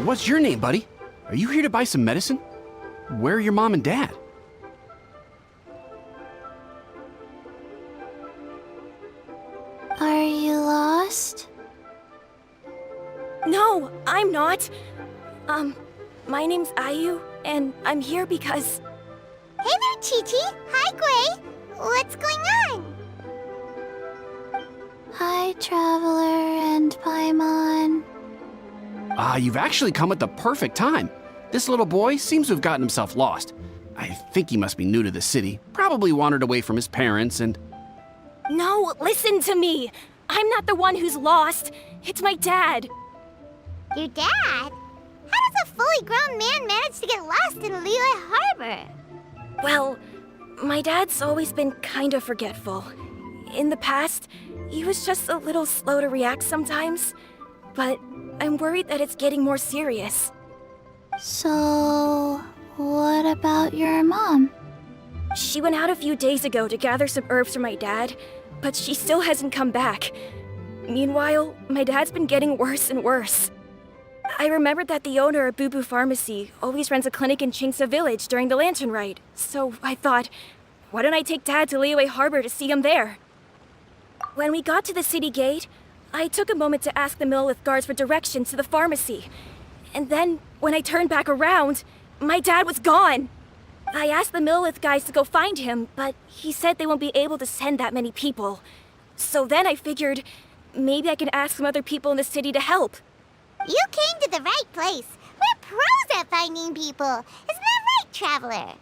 What's your name, buddy? Are you here to buy some medicine? Where are your mom and dad? Are you lost? No, I'm not. My name's Ayu, and I'm here because... Hey there, Chi-Chi! Hi, Gui! What's going on? Hi, Traveler and Paimon. You've actually come at the perfect time. This little boy seems to have gotten himself lost. I think he must be new to the city, probably wandered away from his parents and... No, listen to me! I'm not the one who's lost. It's my dad. Your dad? How does a fully grown man manage to get lost in Liyue Harbor? Well, my dad's always been kind of forgetful. In the past, he was just a little slow to react sometimes. But I'm worried that it's getting more serious. So, what about your mom? She went out a few days ago to gather some herbs for my dad, but she still hasn't come back. Meanwhile, my dad's been getting worse and worse. I remembered that the owner of Boo Pharmacy always runs a clinic in Chingsa Village during the Lantern Ride, so I thought, why don't I take Dad to Liyue Harbor to see him there? When we got to the city gate, I took a moment to ask the Millelith guards for directions to the pharmacy. And then, when I turned back around, my dad was gone. I asked the Millelith guys to go find him, but he said they won't be able to send that many people. So then I figured, maybe I can ask some other people in the city to help. You came to the right place. We're pros at finding people. Isn't that right, Traveler?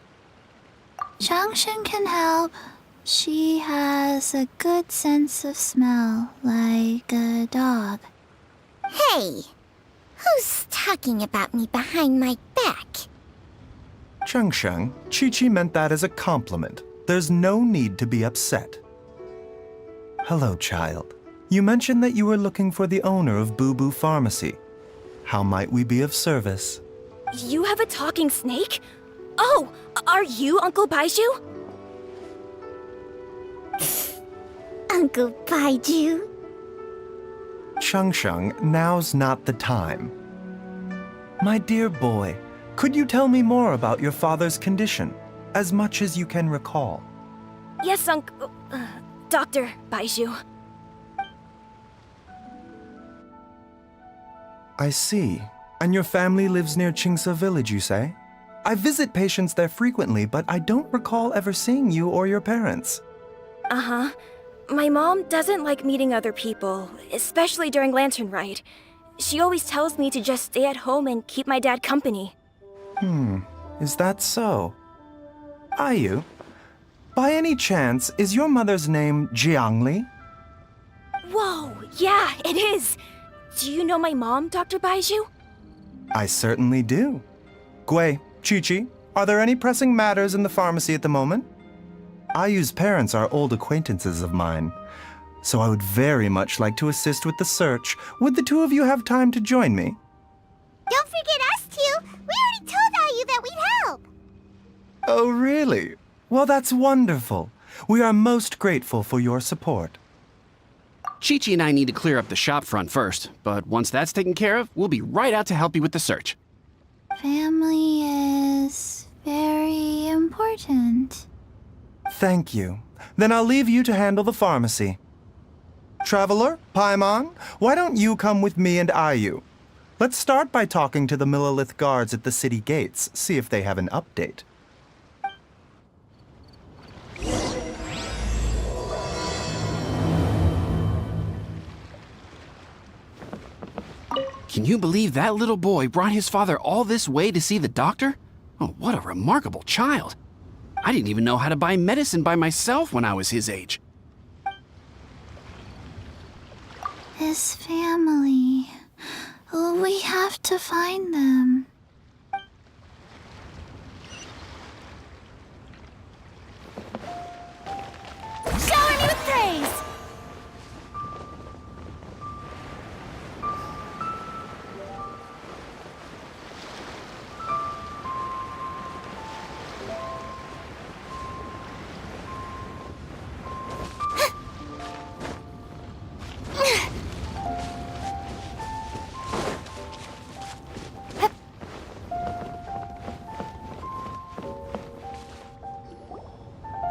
Changshen can help. She has a good sense of smell, like a dog. Hey, who's talking about me behind my back? Chengsheng, Chi-Chi meant that as a compliment. There's no need to be upset. Hello, child. You mentioned that you were looking for the owner of Boo Pharmacy. How might we be of service? You have a talking snake? Oh, are you Uncle Baizhu? Uncle Baizhu? Chengsheng, now's not the time. My dear boy, could you tell me more about your father's condition, as much as you can recall? Yes, Dr. Baizhu. I see. And your family lives near Chingsa Village, you say? I visit patients there frequently, but I don't recall ever seeing you or your parents. Uh-huh. My mom doesn't like meeting other people, especially during Lantern Ride. She always tells me to just stay at home and keep my dad company. Is that so? Ayu, by any chance, is your mother's name Jiangli? Whoa, yeah, it is! Do you know my mom, Dr. Baizhu? I certainly do. Gui, Chi-Chi, are there any pressing matters in the pharmacy at the moment? Ayu's parents are old acquaintances of mine, so I would very much like to assist with the search. Would the two of you have time to join me? Don't forget us two! We already told Ayu that we'd help! Oh, really? Well, that's wonderful. We are most grateful for your support. Chi-Chi and I need to clear up the shop front first, but once that's taken care of, we'll be right out to help you with the search. Family is very important. Thank you. Then I'll leave you to handle the pharmacy. Traveler, Paimon, why don't you come with me and Ayu? Let's start by talking to the Millelith guards at the city gates, see if they have an update. Can you believe that little boy brought his father all this way to see the doctor? Oh, what a remarkable child. I didn't even know how to buy medicine by myself when I was his age. His family. We have to find them. Shower me with praise!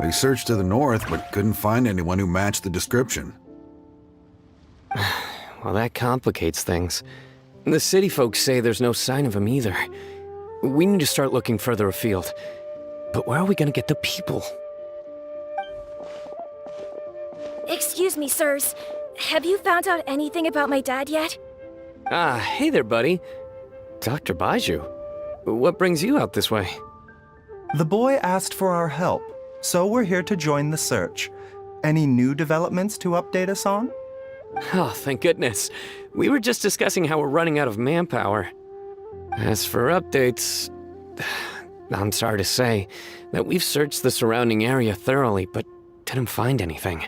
We searched to the north, but couldn't find anyone who matched the description. Well, that complicates things. The city folks say there's no sign of him either. We need to start looking further afield. But where are we gonna get the people? Excuse me, sirs. Have you found out anything about my dad yet? Ah, hey there, buddy. Dr. Baizhu. What brings you out this way? The boy asked for our help, so we're here to join the search. Any new developments to update us on? Oh, thank goodness. We were just discussing how we're running out of manpower. As for updates, I'm sorry to say that we've searched the surrounding area thoroughly, but didn't find anything.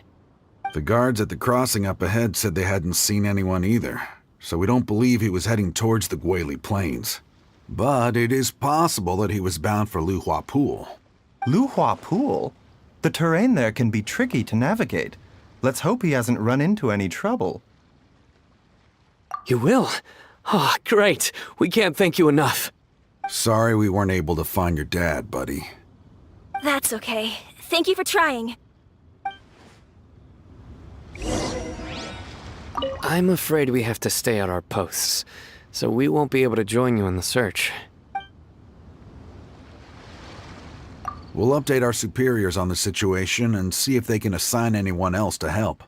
The guards at the crossing up ahead said they hadn't seen anyone either, so we don't believe he was heading towards the Guili Plains. But it is possible that he was bound for Luhua Pool. Luhua Pool? The terrain there can be tricky to navigate. Let's hope he hasn't run into any trouble. You will? Oh, great. We can't thank you enough. Sorry we weren't able to find your dad, buddy. That's okay. Thank you for trying. I'm afraid we have to stay at our posts, so we won't be able to join you in the search. We'll update our superiors on the situation and see if they can assign anyone else to help.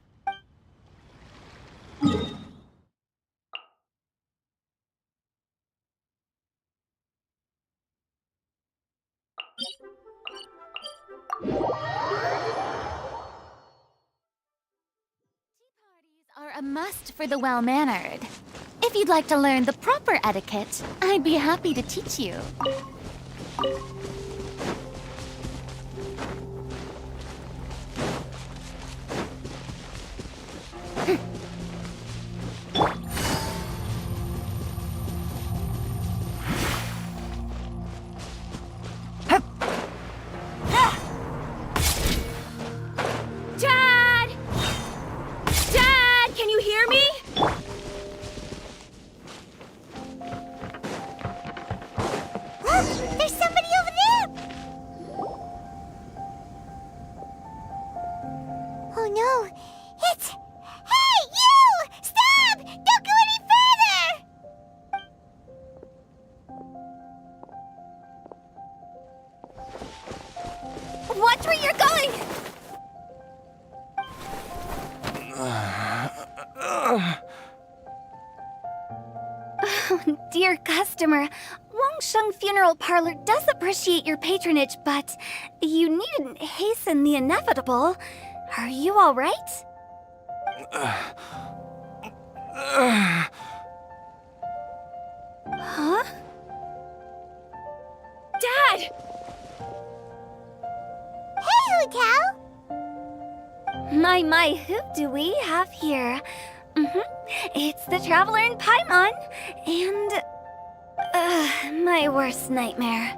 Are a must for the well-mannered. If you'd like to learn the proper etiquette, I'd be happy to teach you. Dad! Dad, can you hear me? There's somebody over there! Oh no, it's... Hey, you! Stop! Don't go any further! Watch where you're going! Oh, dear customer, Wangsheng Funeral Parlor does appreciate your patronage, but you needn't hasten the inevitable. Are you all right? Huh? Dad! Hey, Hu Tao! My, who do we have here? It's the Traveler in Paimon, and... my worst nightmare.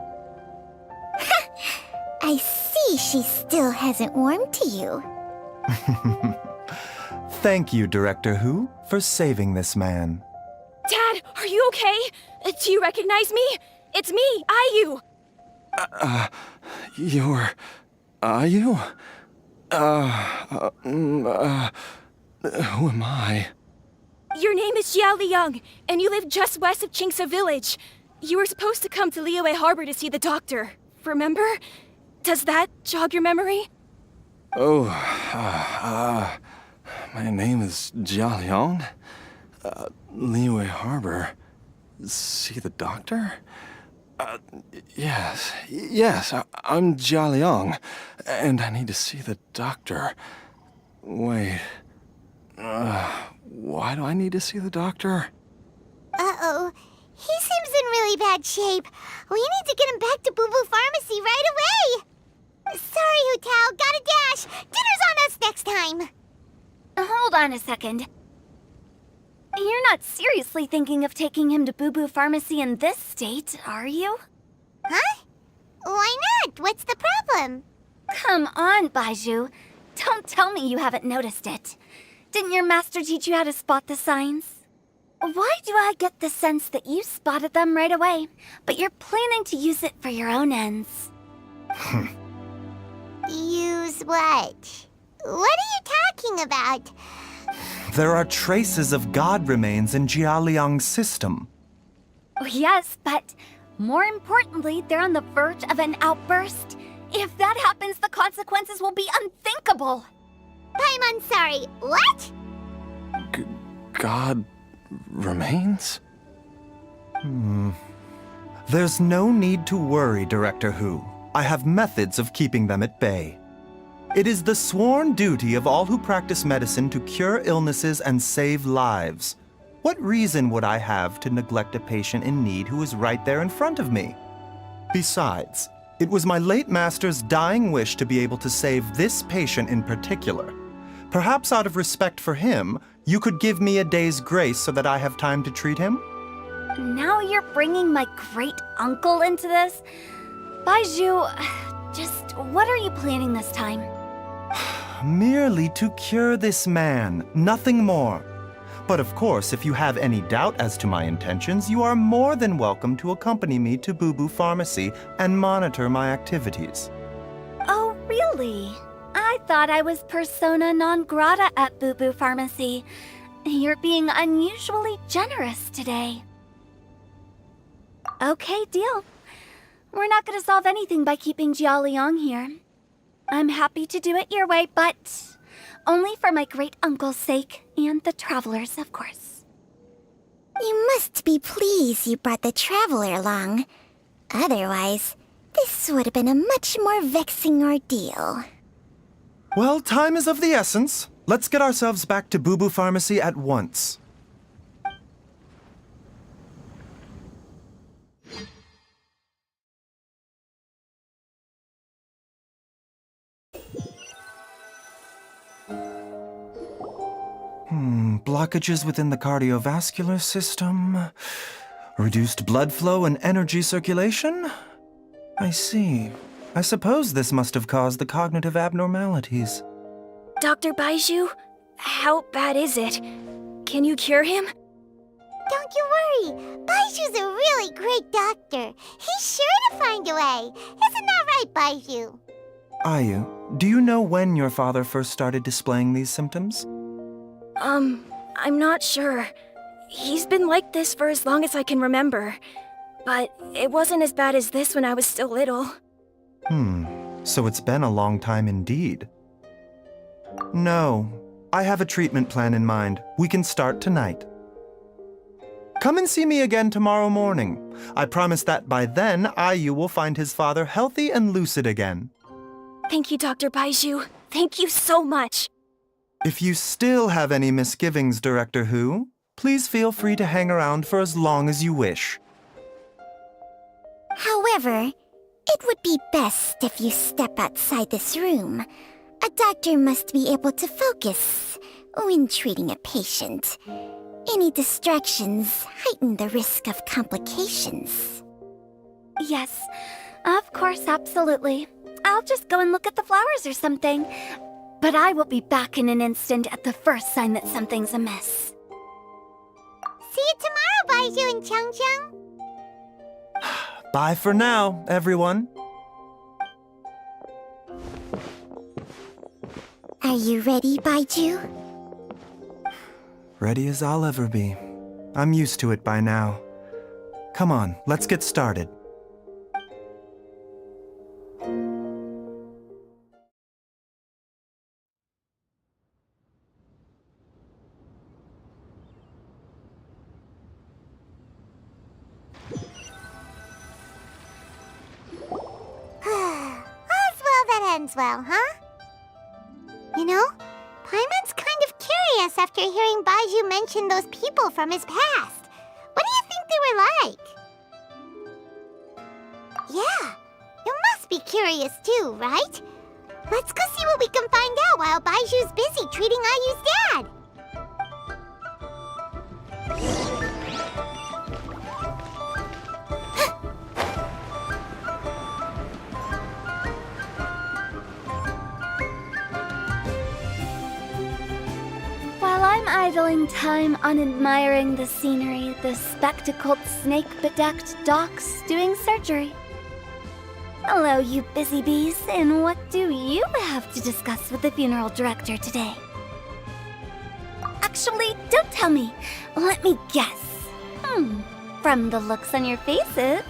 I see she still hasn't warmed to you. Thank you, Director Hu, for saving this man. Dad, are you okay? Do you recognize me? It's me, Ayu. You're... Ayu? Who am I? Your name is Xiao Liang, and you live just west of Qingse Village. You were supposed to come to Liyue Harbor to see the doctor. Remember? Does that jog your memory? Oh, my name is Jia Liang. Liyue Harbor. See the doctor? Yes, I'm Jialiang, and I need to see the doctor. Wait, why do I need to see the doctor? Uh-oh. He seems in really bad shape. We need to get him back to Boo Boo Pharmacy right away. Sorry, Hu-Tao. Gotta dash. Dinner's on us next time. Hold on a second. You're not seriously thinking of taking him to Boo Boo Pharmacy in this state, are you? Huh? Why not? What's the problem? Come on, Baizhu. Don't tell me you haven't noticed it. Didn't your master teach you how to spot the signs? Why do I get the sense that you spotted them right away, but you're planning to use it for your own ends? Use what? What are you talking about? There are traces of God remains in Jialiang's system. Oh, yes, but more importantly, they're on the verge of an outburst. If that happens, the consequences will be unthinkable. Paimon, sorry. What? God remains? There's no need to worry, Director Hu. I have methods of keeping them at bay. It is the sworn duty of all who practice medicine to cure illnesses and save lives. What reason would I have to neglect a patient in need who is right there in front of me? Besides, it was my late master's dying wish to be able to save this patient in particular. Perhaps out of respect for him, you could give me a day's grace so that I have time to treat him? Now you're bringing my great-uncle into this? Baizhu, just what are you planning this time? Merely to cure this man, nothing more. But of course, if you have any doubt as to my intentions, you are more than welcome to accompany me to Boo Boo Pharmacy and monitor my activities. Oh, really? I thought I was persona non grata at Boo Boo Pharmacy. You're being unusually generous today. Okay, deal. We're not gonna solve anything by keeping Jialiang here. I'm happy to do it your way, but only for my great-uncle's sake and the travelers, of course. You must be pleased you brought the traveler along. Otherwise, this would have been a much more vexing ordeal. Well, time is of the essence. Let's get ourselves back to Boo Boo Pharmacy at once. Blockages within the cardiovascular system, reduced blood flow and energy circulation? I see. I suppose this must have caused the cognitive abnormalities. Dr. Baizhu, how bad is it? Can you cure him? Don't you worry. Baizhu's a really great doctor. He's sure to find a way. Isn't that right, Baizhu? Ayu, do you know when your father first started displaying these symptoms? I'm not sure. He's been like this for as long as I can remember. But it wasn't as bad as this when I was still little. So it's been a long time indeed. No, I have a treatment plan in mind. We can start tonight. Come and see me again tomorrow morning. I promise that by then, Ayu will find his father healthy and lucid again. Thank you, Dr. Baizhu. Thank you so much. If you still have any misgivings, Director Hu, please feel free to hang around for as long as you wish. However, it would be best if you step outside this room. A doctor must be able to focus when treating a patient. Any distractions heighten the risk of complications. Yes, of course, absolutely. I'll just go and look at the flowers or something. But I will be back in an instant at the first sign that something's amiss. See you tomorrow, Baizhu and Changcheng. Bye for now, everyone. Are you ready, Baizhu? Ready as I'll ever be. I'm used to it by now. Come on, let's get started. things well, huh? You know, Paimon's kind of curious after hearing Baizhu mention those people from his past. What do you think they were like? Yeah, you must be curious too, right? Let's go see what we can find out while Baizhu's busy treating Ayu's dad. While I'm idling time on admiring the scenery, the spectacled snake-bedecked docs doing surgery. Hello, you busy bees, and what do you have to discuss with the funeral director today? Actually, don't tell me. Let me guess. From the looks on your faces,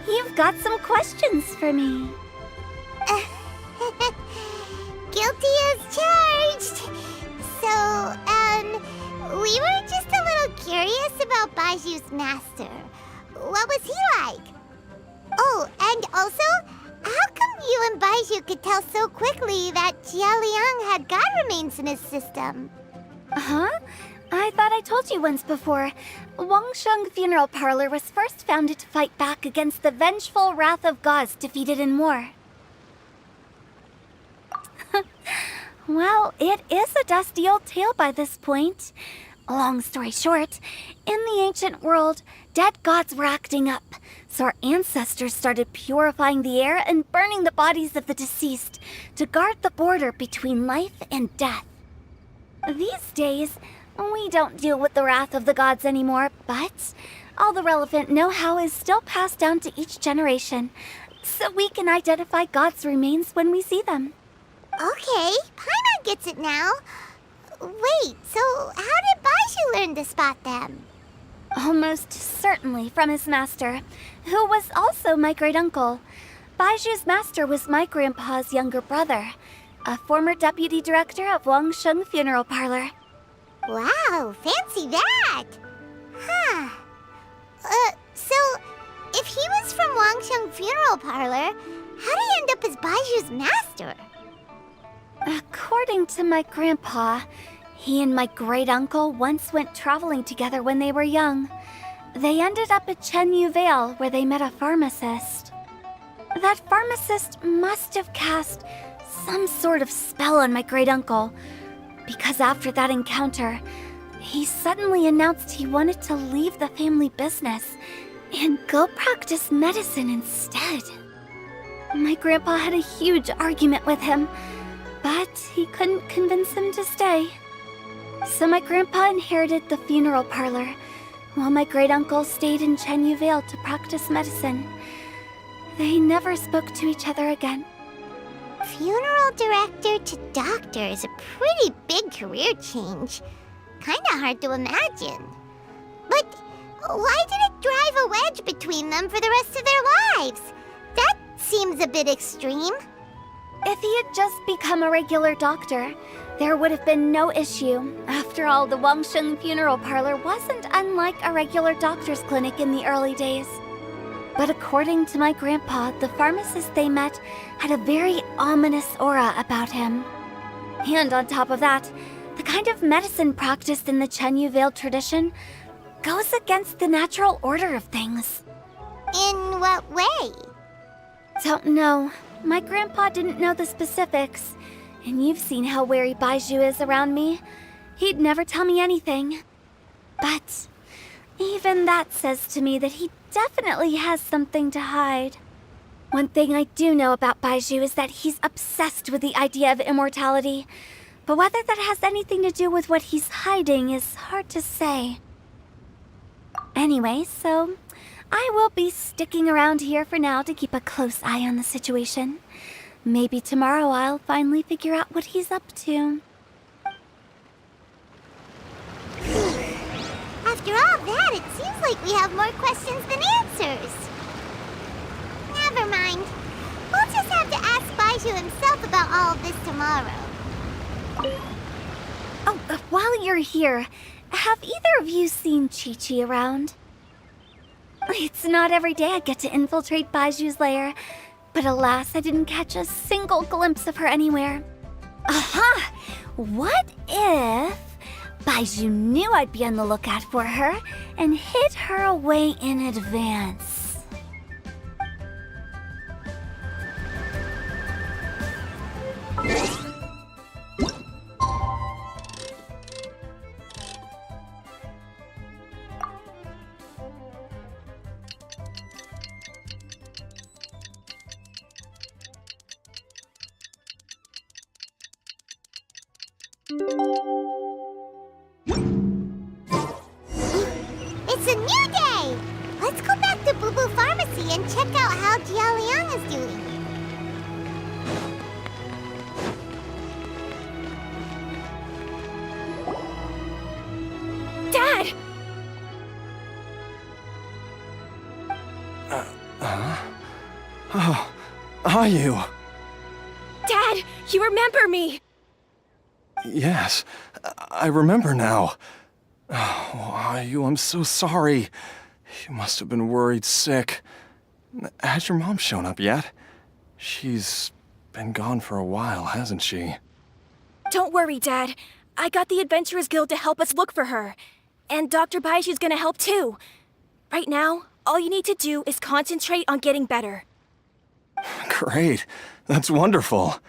you've got some questions for me. Guilty as charged. So, we were just a little curious about Baizhu's master. What was he like? Oh, and also, how come you and Baizhu could tell so quickly that Jia Liang had god remains in his system? Huh? I thought I told you once before. Wangsheng Funeral Parlor was first founded to fight back against the vengeful wrath of gods defeated in war. Well, it is a dusty old tale by this point. Long story short, in the ancient world, dead gods were acting up, so our ancestors started purifying the air and burning the bodies of the deceased to guard the border between life and death. These days, we don't deal with the wrath of the gods anymore, but all the relevant know-how is still passed down to each generation, so we can identify gods' remains when we see them. Okay, Paimon gets it now. Wait, so how did Baizhu learn to spot them? Almost certainly from his master, who was also my great-uncle. Baizhu's master was my grandpa's younger brother, a former deputy director of Wangsheng Funeral Parlor. Wow, fancy that! Huh. So, if he was from Wangsheng Funeral Parlor, how did he end up as Baizhu's master? According to my grandpa, he and my great-uncle once went traveling together when they were young. They ended up at Chenyu Vale, where they met a pharmacist. That pharmacist must have cast some sort of spell on my great-uncle, because after that encounter, he suddenly announced he wanted to leave the family business and go practice medicine instead. My grandpa had a huge argument with him, but he couldn't convince him to stay. So my grandpa inherited the funeral parlor, while my great-uncle stayed in Chenyu Vale to practice medicine. They never spoke to each other again. Funeral director to doctor is a pretty big career change. Kinda hard to imagine. But why did it drive a wedge between them for the rest of their lives? That seems a bit extreme. If he had just become a regular doctor, there would have been no issue. After all, the Wangsheng Funeral Parlor wasn't unlike a regular doctor's clinic in the early days. But according to my grandpa, the pharmacist they met had a very ominous aura about him. And on top of that, the kind of medicine practiced in the Chenyu Vale tradition goes against the natural order of things. In what way? Don't know. My grandpa didn't know the specifics, and you've seen how wary Baizhu is around me. He'd never tell me anything. But even that says to me that he definitely has something to hide. One thing I do know about Baizhu is that he's obsessed with the idea of immortality, but whether that has anything to do with what he's hiding is hard to say. Anyway, so I will be sticking around here for now to keep a close eye on the situation. Maybe tomorrow I'll finally figure out what he's up to. After all that, it seems like we have more questions than answers. Never mind. We'll just have to ask Baizhu himself about all of this tomorrow. Oh, while you're here, have either of you seen Chi-Chi around? It's not every day I get to infiltrate Baizhu's lair, But alas, I didn't catch a single glimpse of her anywhere. Aha! What if Baizhu knew I'd be on the lookout for her and hid her away in advance? It's a new day! Let's go back to Boo Boo Pharmacy and check out how Jia Liang is doing. Dad! Oh, are you? Dad, you remember me! Yes, I remember now. Oh, are you? I'm so sorry. You must have been worried sick. Has your mom shown up yet? She's been gone for a while, hasn't she? Don't worry, Dad. I got the Adventurers Guild to help us look for her. And Dr. Baiju's gonna help too. Right now, all you need to do is concentrate on getting better. Great. That's wonderful.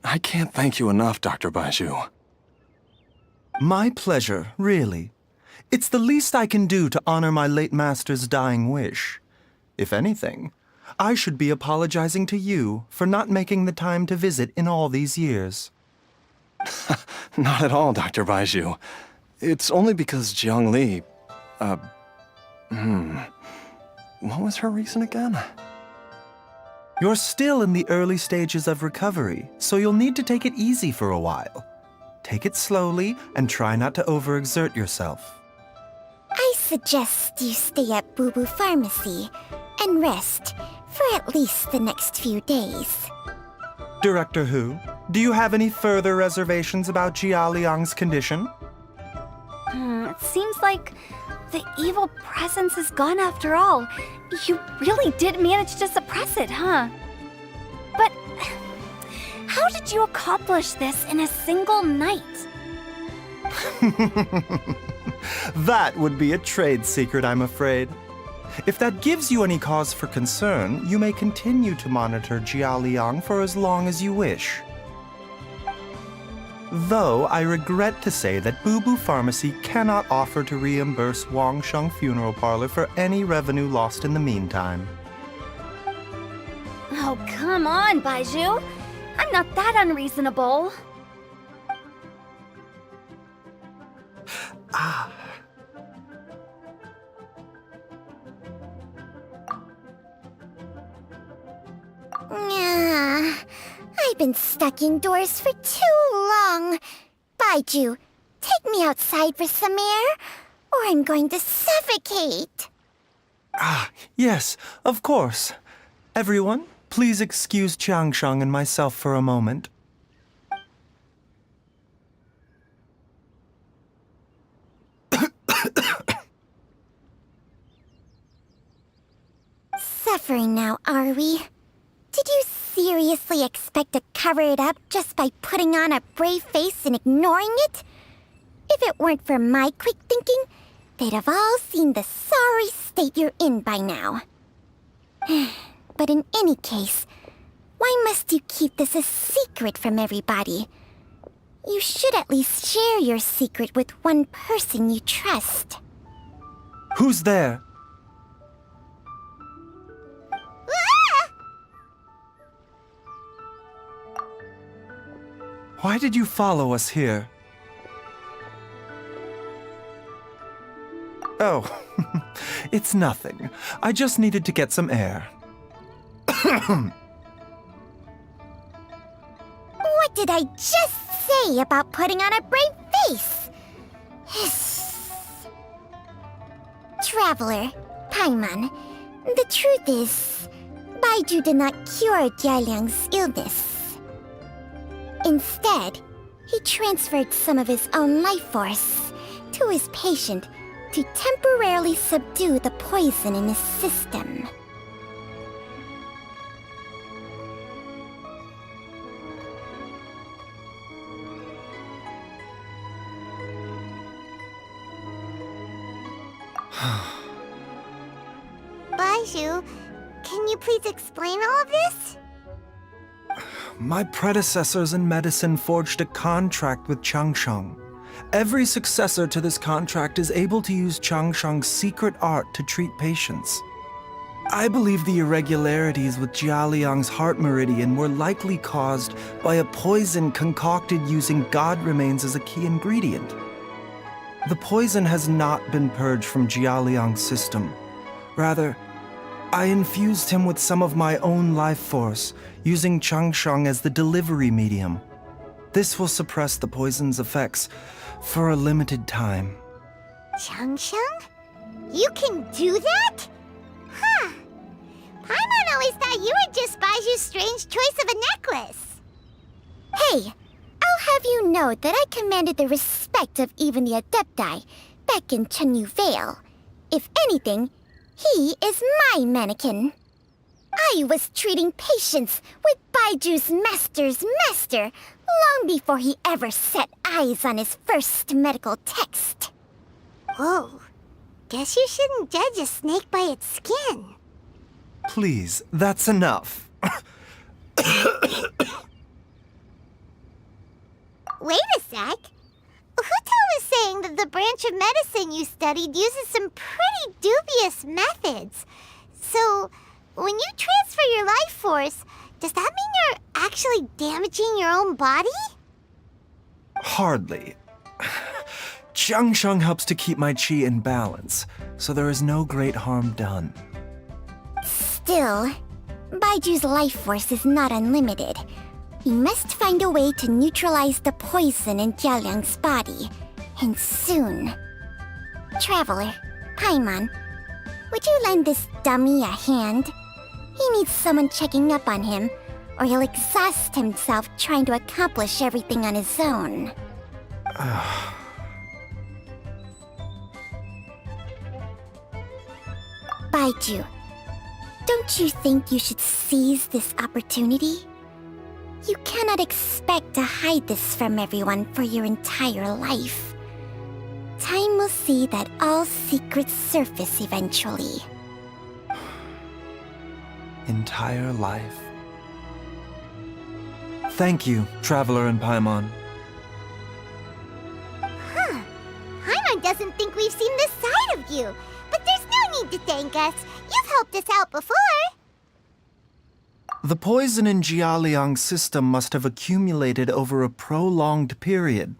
I can't thank you enough, Dr. Baizhu. My pleasure, really. It's the least I can do to honor my late master's dying wish. If anything, I should be apologizing to you for not making the time to visit in all these years. Not at all, Dr. Baizhu. It's only because Jiang Li... What was her reason again? You're still in the early stages of recovery, so you'll need to take it easy for a while. Take it slowly and try not to overexert yourself. I suggest you stay at Boo Boo Pharmacy and rest for at least the next few days. Director Hu, do you have any further reservations about Jia Liang's condition? It seems like the evil presence is gone after all. You really did manage to suppress it, huh? But how did you accomplish this in a single night? That would be a trade secret, I'm afraid. If that gives you any cause for concern, you may continue to monitor Jia Liang for as long as you wish. Though I regret to say that Boo Boo Pharmacy cannot offer to reimburse Wang Sheng Funeral Parlor for any revenue lost in the meantime. Oh, come on, Baizhu. I'm not that unreasonable. I've been stuck indoors for too long. Baizhu, take me outside for some air, or I'm going to suffocate. Yes, of course. Everyone, please excuse Chiangsheng and myself for a moment. Suffering now, are we? Did you seriously expect to cover it up just by putting on a brave face and ignoring it? If it weren't for my quick thinking, they'd have all seen the sorry state you're in by now. But in any case, why must you keep this a secret from everybody? You should at least share your secret with one person you trust. Who's there? Why did you follow us here? Oh, it's nothing. I just needed to get some air. What did I just say about putting on a brave face? Traveler, Paimon, the truth is, Baizhu did not cure Jialiang's illness. Instead, he transferred some of his own life force to his patient to temporarily subdue the poison in his system. Baizhu. Can you please explain all of this? My predecessors in medicine forged a contract with Changsheng. Every successor to this contract is able to use Changsheng's secret art to treat patients. I believe the irregularities with Jialiang's heart meridian were likely caused by a poison concocted using god remains as a key ingredient. The poison has not been purged from Jialiang's system. Rather, I infused him with some of my own life force, using Changsheng as the delivery medium. This will suppress the poison's effects for a limited time. Changsheng? You can do that? Huh. Paimon always thought you were just Baiju's strange choice of a necklace. Hey, I'll have you know that I commanded the respect of even the Adepti back in Chenyu Vale. If anything, he is my mannequin. I was treating patients with Baiju's master's master long before he ever set eyes on his first medical text. Whoa. Guess you shouldn't judge a snake by its skin. Please, that's enough. Wait a sec. Huto was saying that the branch of medicine you studied uses some pretty dubious methods. So, when you transfer your life force, does that mean you're actually damaging your own body? Hardly. Changsheng helps to keep my chi in balance, so there is no great harm done. Still, Baiju's life force is not unlimited. We must find a way to neutralize the poison in Jialiang's body, and soon. Traveler, Paimon, would you lend this dummy a hand? He needs someone checking up on him, or he'll exhaust himself trying to accomplish everything on his own. Baizhu, don't you think you should seize this opportunity? You cannot expect to hide this from everyone for your entire life. Time will see that all secrets surface eventually. Entire life. Thank you, Traveler and Paimon. Huh. Paimon doesn't think we've seen this side of you. But there's no need to thank us. You've helped us out before. The poison in Jialiang's system must have accumulated over a prolonged period.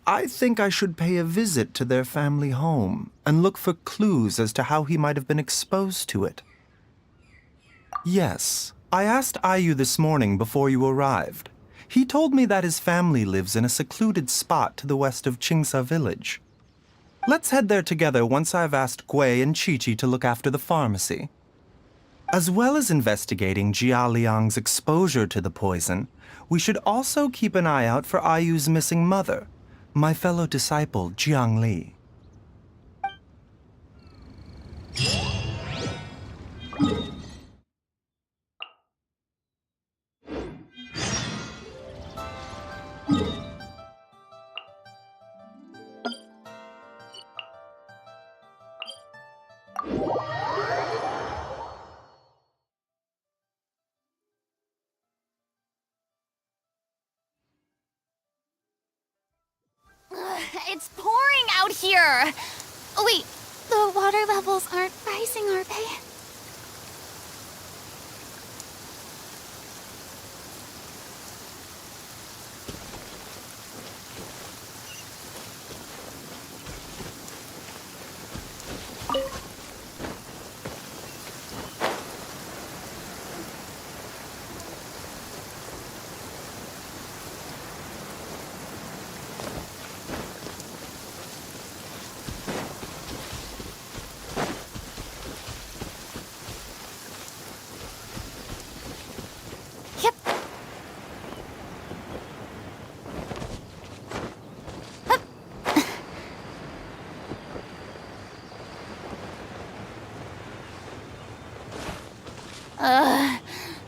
I think I should pay a visit to their family home and look for clues as to how he might have been exposed to it. Yes, I asked Ayu this morning before you arrived. He told me that his family lives in a secluded spot to the west of Qingsa village. Let's head there together once I've asked Gui and Chi-Chi to look after the pharmacy. As well as investigating Jialiang's exposure to the poison, we should also keep an eye out for Ayu's missing mother, my fellow disciple Jiang Li. It's pouring out here! Oh, wait, the water levels aren't rising, are they? Yep.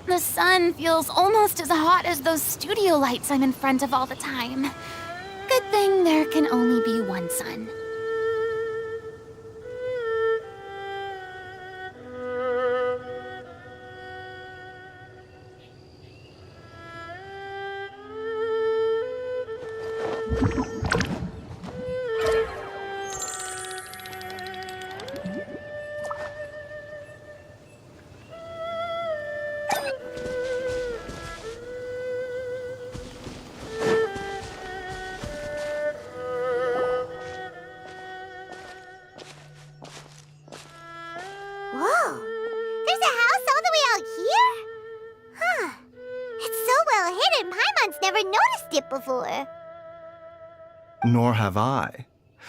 The sun feels almost as hot as those studio lights I'm in front of all the time. Good thing there can only be one sun. There's a house all the way out here? Huh. It's so well hidden, Paimon's never noticed it before. Nor have I.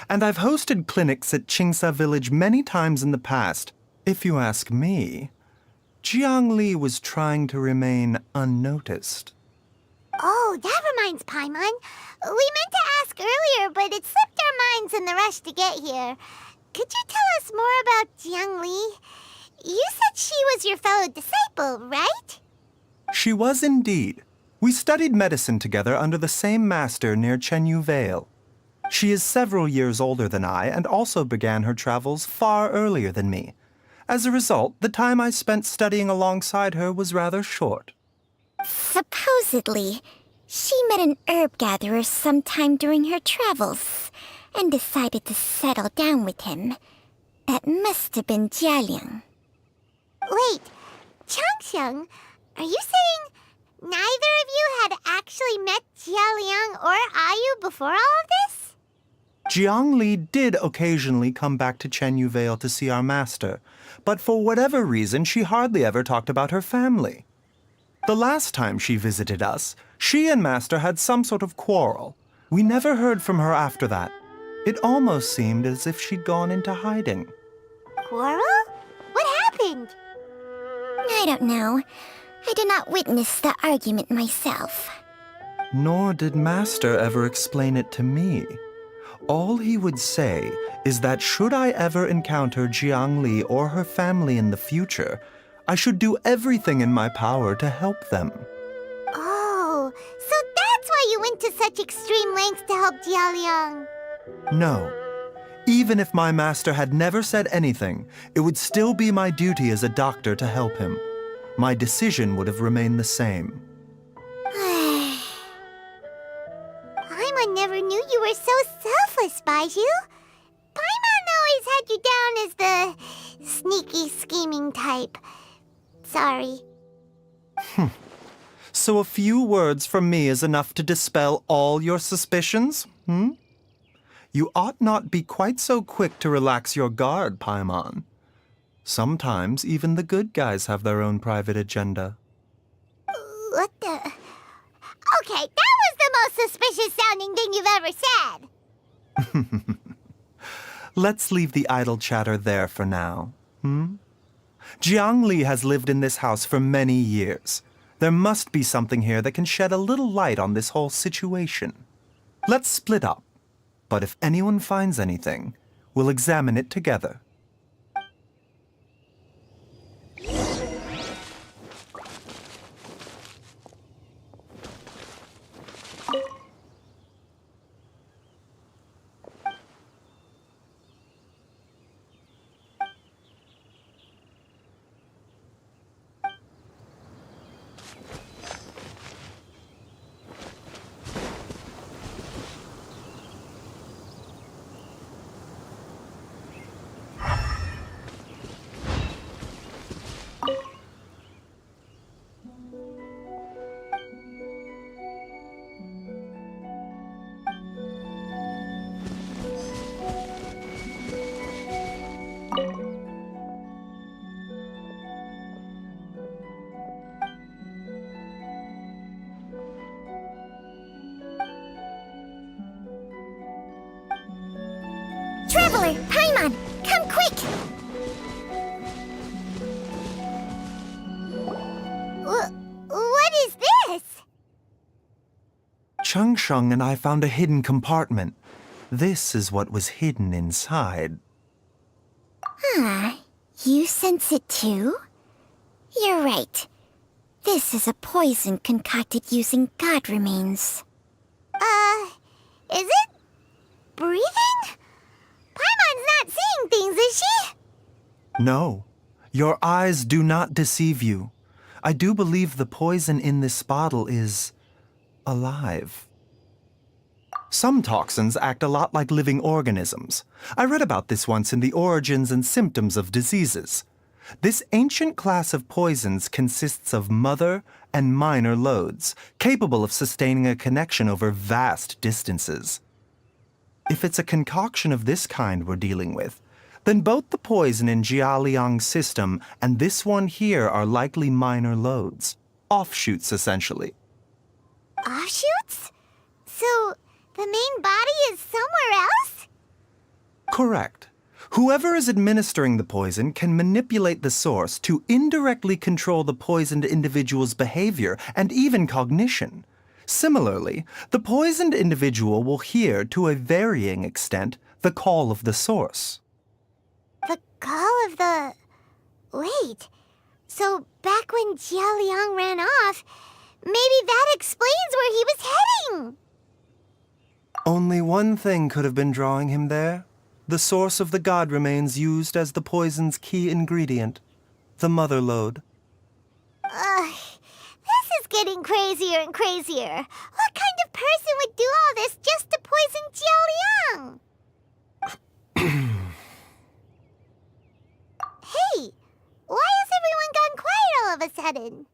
And I've hosted clinics at Qingsa Village many times in the past. If you ask me, Jiangli was trying to remain unnoticed. Oh, that reminds Paimon. We meant to ask earlier, but it slipped our minds in the rush to get here. Could you tell us more about Jiang Li? You said she was your fellow disciple, right? She was indeed. We studied medicine together under the same master near Chenyu Vale. She is several years older than I and also began her travels far earlier than me. As a result, the time I spent studying alongside her was rather short. Supposedly, she met an herb gatherer sometime during her travels and decided to settle down with him. That must have been Jialiang. Wait, Changxiang, are you saying neither of you had actually met Jialiang or Ayu before all of this? Jiang Li did occasionally come back to Chenyu Vale to see our master, but for whatever reason, she hardly ever talked about her family. The last time she visited us, she and Master had some sort of quarrel. We never heard from her after that. It almost seemed as if she'd gone into hiding. Quarrel? What happened? I don't know. I did not witness the argument myself. Nor did Master ever explain it to me. All he would say is that should I ever encounter Jiang Li or her family in the future, I should do everything in my power to help them. Oh, so that's why you went to such extreme lengths to help Jialiang. No. Even if my master had never said anything, it would still be my duty as a doctor to help him. My decision would have remained the same. Paimon never knew you were so selfless, Baizhu. Paimon always had you down as the sneaky, scheming type. Sorry. So a few words from me is enough to dispel all your suspicions, You ought not be quite so quick to relax your guard, Paimon. Sometimes even the good guys have their own private agenda. What the... Okay, that was the most suspicious sounding thing you've ever said. Let's leave the idle chatter there for now, Jiang Li has lived in this house for many years. There must be something here that can shed a little light on this whole situation. Let's split up. But if anyone finds anything, we'll examine it together. Traveler, Paimon, come quick! What is this? Changsheng and I found a hidden compartment. This is what was hidden inside. You sense it too? You're right. This is a poison concocted using god remains. Is it breathing? Paimon's not seeing things, is she? No, your eyes do not deceive you. I do believe the poison in this bottle is alive. Some toxins act a lot like living organisms. I read about this once in The Origins and Symptoms of Diseases. This ancient class of poisons consists of mother and minor loads, capable of sustaining a connection over vast distances. If it's a concoction of this kind we're dealing with, then both the poison in Jialiang's system and this one here are likely minor loads. Offshoots, essentially. Offshoots? So, the main body is somewhere else? Correct. Whoever is administering the poison can manipulate the source to indirectly control the poisoned individual's behavior and even cognition. Similarly, the poisoned individual will hear, to a varying extent, the call of the source. The call of the... Wait. So, back when Jia Liang ran off, maybe that explains where he was heading! Only one thing could have been drawing him there. The source of the god remains used as the poison's key ingredient, the mother lode. This is getting crazier and crazier. What kind of person would do all this just to poison Jia Liang? Hey, why has everyone gone quiet all of a sudden?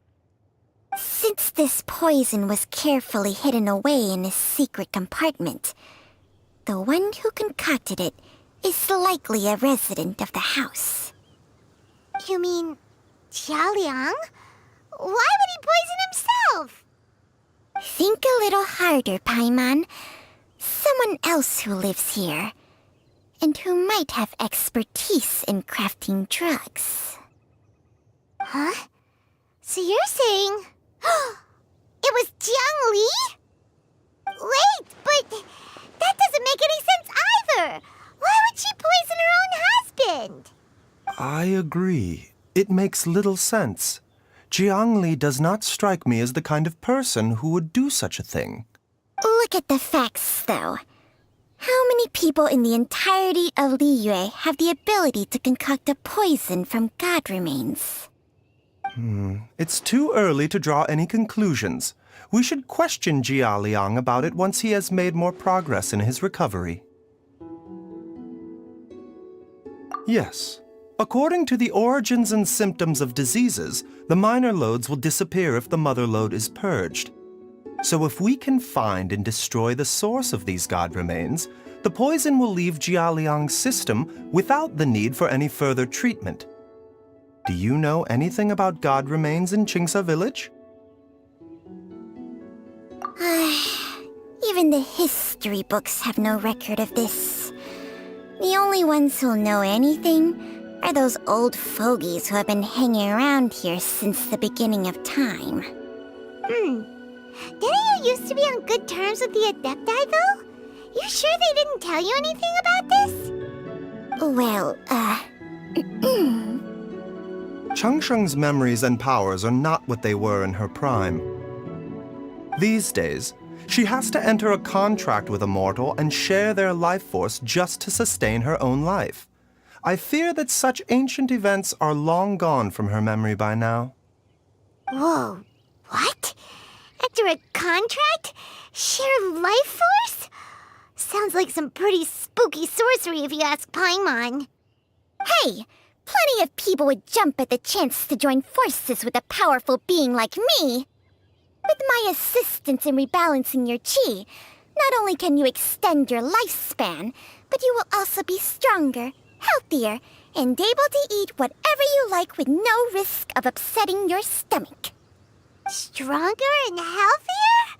Since this poison was carefully hidden away in a secret compartment, the one who concocted it is likely a resident of the house. You mean Jia Liang? Why would he poison himself? Think a little harder, Paimon. Someone else who lives here, and who might have expertise in crafting drugs. Huh? So you're saying... it was Jiang Li? Wait, but that doesn't make any sense either! Why would she poison her own husband? I agree. It makes little sense. Jiang Li does not strike me as the kind of person who would do such a thing. Look at the facts, though. How many people in the entirety of Liyue have the ability to concoct a poison from god remains? It's too early to draw any conclusions. We should question Jia Liang about it once he has made more progress in his recovery. Yes. According to the origins and symptoms of diseases, the minor lodes will disappear if the mother lode is purged. So if we can find and destroy the source of these god remains, the poison will leave Jia Liang's system without the need for any further treatment. Do you know anything about god remains in Qingsa village? Even the history books have no record of this. The only ones who'll know anything are those old fogies who have been hanging around here since the beginning of time. Didn't you used to be on good terms with the Adepti, though? You sure they didn't tell you anything about this? Well, Changsheng's memories and powers are not what they were in her prime. These days, she has to enter a contract with a mortal and share their life force just to sustain her own life. I fear that such ancient events are long gone from her memory by now. Whoa, what? After a contract? Share life force? Sounds like some pretty spooky sorcery if you ask Paimon. Hey, plenty of people would jump at the chance to join forces with a powerful being like me. With my assistance in rebalancing your chi, not only can you extend your lifespan, but you will also be stronger, healthier, and able to eat whatever you like with no risk of upsetting your stomach. Stronger and healthier?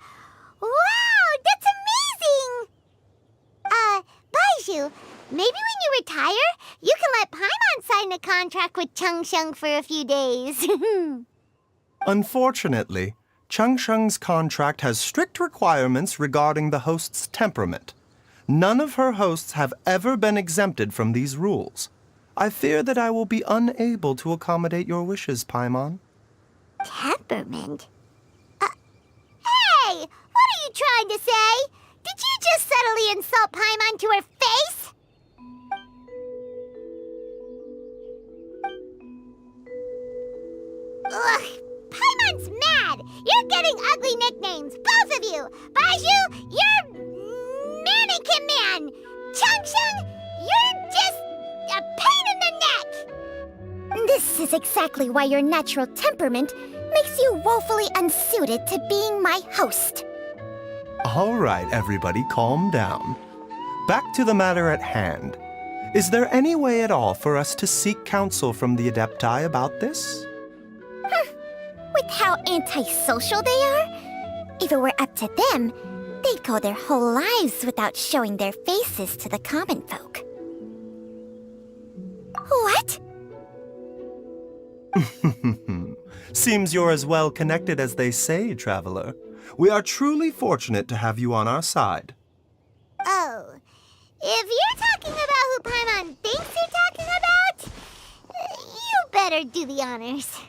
Wow, that's amazing! Baizhu, maybe when you retire, you can let Paimon sign a contract with Changsheng for a few days. Unfortunately, Changsheng's contract has strict requirements regarding the host's temperament. None of her hosts have ever been exempted from these rules. I fear that I will be unable to accommodate your wishes, Paimon. Temperament? Hey! What are you trying to say? Did you just subtly insult Paimon to her face? Ugh! Paimon's mad! You're getting ugly nicknames, both of you! Baizhu, you're Mannequin Man! Changsheng, you're just a pain in the neck! This is exactly why your natural temperament makes you woefully unsuited to being my host. All right, everybody, calm down. Back to the matter at hand. Is there any way at all for us to seek counsel from the Adepti about this? With how antisocial they are? If it were up to them, they'd go their whole lives without showing their faces to the common folk. What? Seems you're as well connected as they say, traveler. We are truly fortunate to have you on our side. Oh, if you're talking about who Paimon thinks you're talking about, you better do the honors.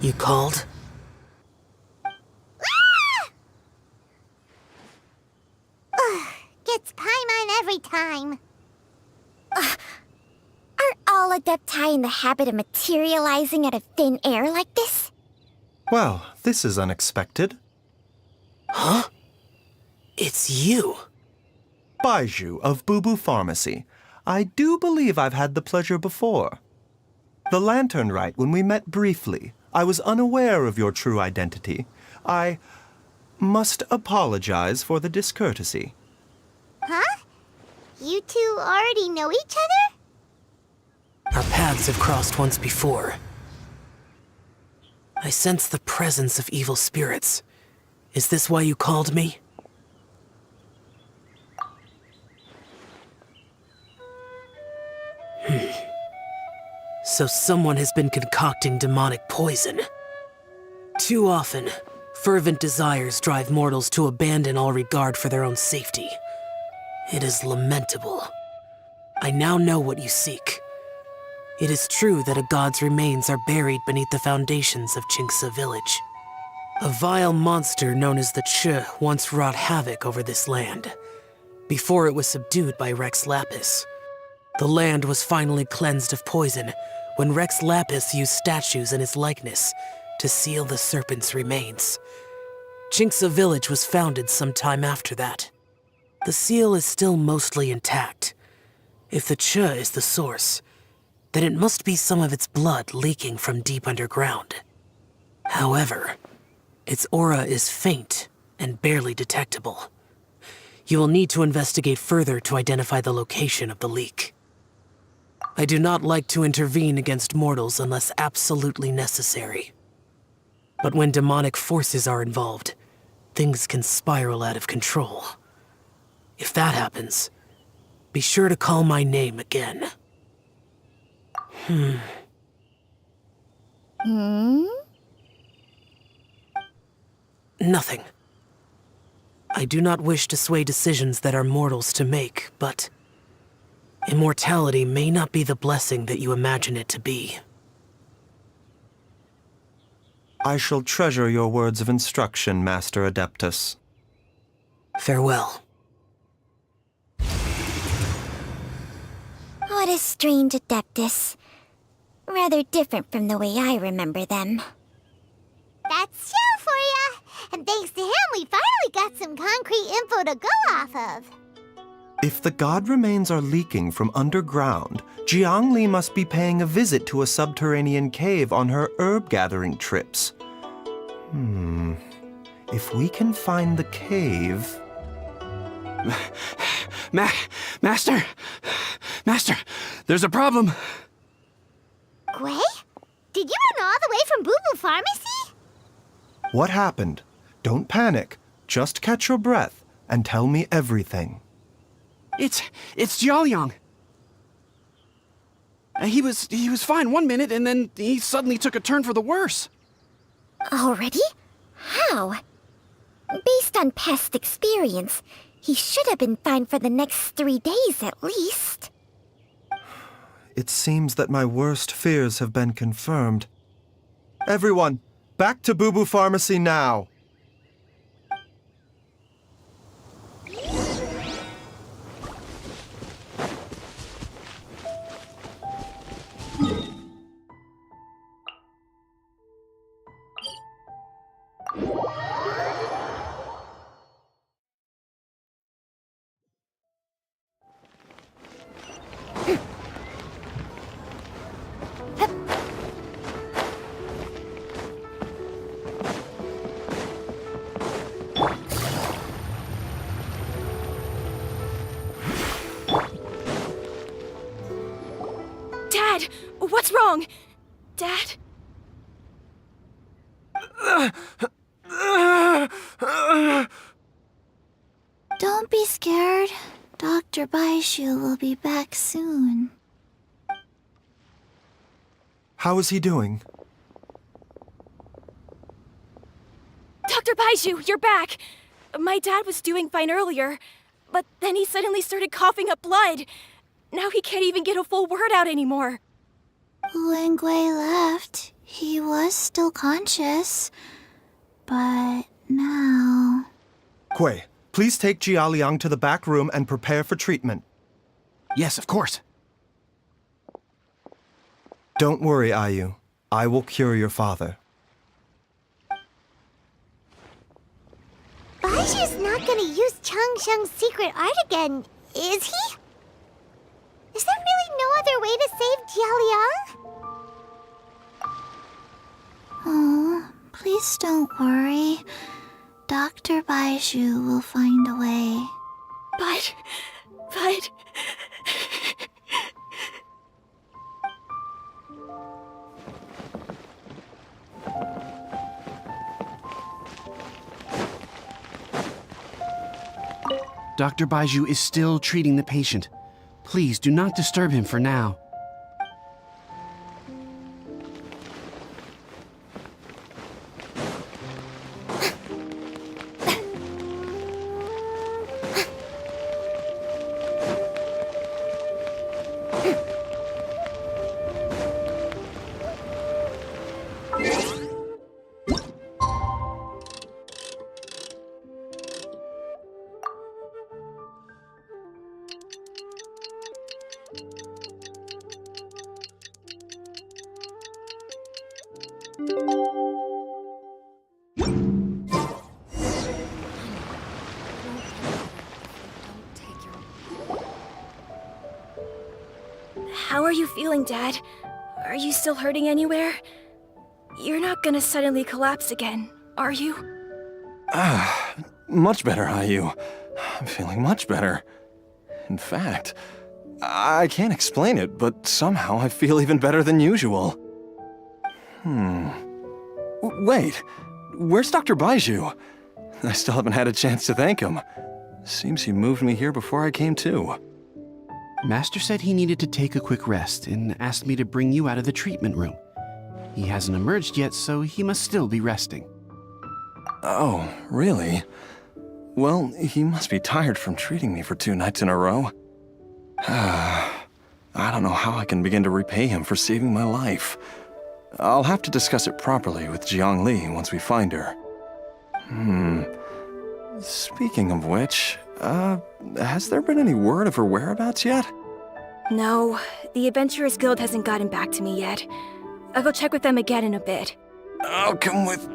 You called? Gets Paimon every time. Are all Adepti in the habit of materializing out of thin air like this? Well, this is unexpected. Huh? It's you. Baizhu of Bubu Pharmacy. I do believe I've had the pleasure before. The Lantern Rite, when we met briefly, I was unaware of your true identity. I must apologize for the discourtesy. Huh? You two already know each other? Our paths have crossed once before. I sense the presence of evil spirits. Is this why you called me? So someone has been concocting demonic poison. Too often, fervent desires drive mortals to abandon all regard for their own safety. It is lamentable. I now know what you seek. It is true that a god's remains are buried beneath the foundations of Qingce village. A vile monster known as the Che once wrought havoc over this land, before it was subdued by Rex Lapis. The land was finally cleansed of poison when Rex Lapis used statues in his likeness to seal the serpent's remains. Qingce village was founded some time after that. The seal is still mostly intact. If the Che is the source, then it must be some of its blood leaking from deep underground. However, its aura is faint and barely detectable. You will need to investigate further to identify the location of the leak. I do not like to intervene against mortals unless absolutely necessary. But when demonic forces are involved, things can spiral out of control. If that happens, be sure to call my name again. Nothing. I do not wish to sway decisions that are mortals to make, but immortality may not be the blessing that you imagine it to be. I shall treasure your words of instruction, Master Adeptus. Farewell. What a strange Adeptus. Rather different from the way I remember them. That's Shell for ya! And thanks to him, we finally got some concrete info to go off of. If the god remains are leaking from underground, Jiangli must be paying a visit to a subterranean cave on her herb-gathering trips. If we can find the cave... Master! Master, there's a problem. Gwei? Did you run all the way from Bubu Pharmacy? What happened? Don't panic. Just catch your breath and tell me everything. It's Jiaoyang. He was fine one minute, and then he suddenly took a turn for the worse. Already? How? Based on past experience, he should have been fine for the next 3 days at least. It seems that my worst fears have been confirmed. Everyone, back to Bubu Pharmacy now! What's wrong? Dad? Don't be scared. Dr. Baizhu will be back soon. How is he doing? Dr. Baizhu, you're back! My dad was doing fine earlier, but then he suddenly started coughing up blood. Now he can't even get a full word out anymore. When Gui left, he was still conscious. But now... Gui, please take Jialiang to the back room and prepare for treatment. Yes, of course. Don't worry, Ayu. I will cure your father. Baizhu's not gonna use Changsheng's secret art again, is he? Is there really no other way to save Jialiang? Oh, please don't worry. Dr. Baizhu will find a way. But... Dr. Baizhu is still treating the patient. Please do not disturb him for now. How are you feeling, Dad? Are you still hurting anywhere? You're not gonna suddenly collapse again, are you? Much better, Ayu. I'm feeling much better. In fact, I can't explain it, but somehow I feel even better than usual. Wait, where's Dr. Baizhu? I still haven't had a chance to thank him. Seems he moved me here before I came to. Master said he needed to take a quick rest and asked me to bring you out of the treatment room. He hasn't emerged yet, so he must still be resting. Oh, really? Well, he must be tired from treating me for 2 nights in a row. I don't know how I can begin to repay him for saving my life. I'll have to discuss it properly with Jiang Li once we find her. Speaking of which, has there been any word of her whereabouts yet? No, the Adventurers Guild hasn't gotten back to me yet. I'll go check with them again in a bit. I'll come with...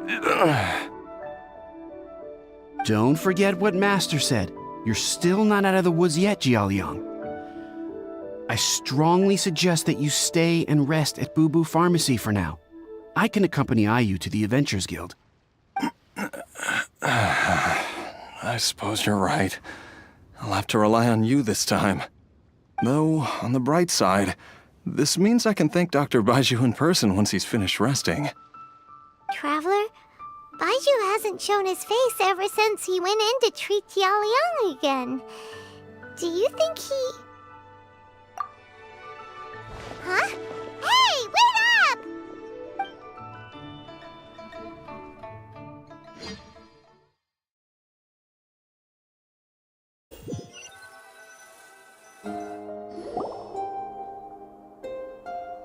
Don't forget what Master said. You're still not out of the woods yet, Jialiang. I strongly suggest that you stay and rest at Boo Boo Pharmacy for now. I can accompany Ayu to the Adventurers Guild. I suppose you're right. I'll have to rely on you this time. Though, on the bright side, this means I can thank Dr. Baizhu in person once he's finished resting. Traveler, Baizhu hasn't shown his face ever since he went in to treat Jialiang again. Do you think he... Huh? Hey, wait up!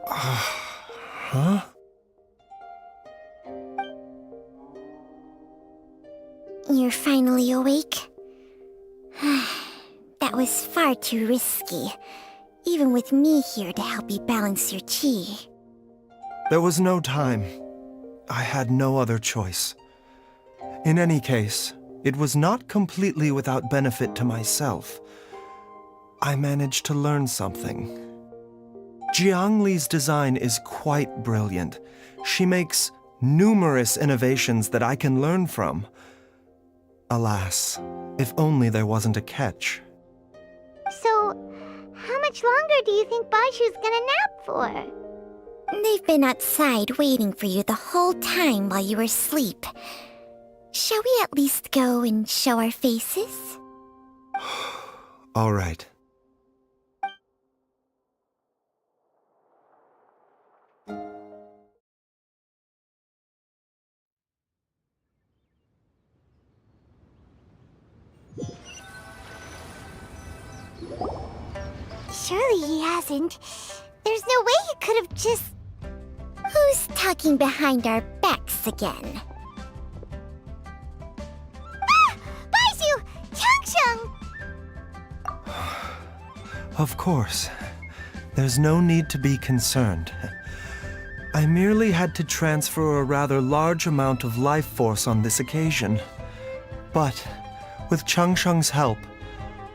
Huh? You're finally awake? That was far too risky. Even with me here to help you balance your chi. There was no time. I had no other choice. In any case, it was not completely without benefit to myself. I managed to learn something. Jiang Li's design is quite brilliant. She makes numerous innovations that I can learn from. Alas, if only there wasn't a catch. So, how much longer do you think Baizhu's gonna nap for? They've been outside waiting for you the whole time while you were asleep. Shall we at least go and show our faces? All right. Surely he hasn't. There's no way he could have just... Who's talking behind our backs again? Ah! Baizhu! Changsheng! Of course. There's no need to be concerned. I merely had to transfer a rather large amount of life force on this occasion. But, with Changsheng's help,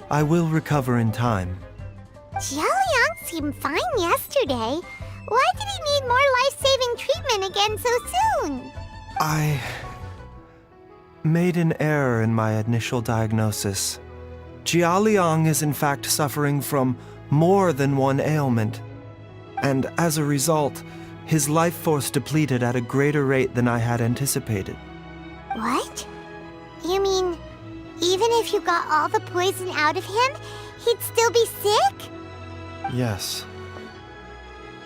I will recover in time. Jiaoliang seemed fine yesterday. Why did he need more life-saving treatment again so soon? I made an error in my initial diagnosis. Jiaoliang is in fact suffering from more than one ailment. And as a result, his life force depleted at a greater rate than I had anticipated. What? You mean, even if you got all the poison out of him, he'd still be sick? Yes.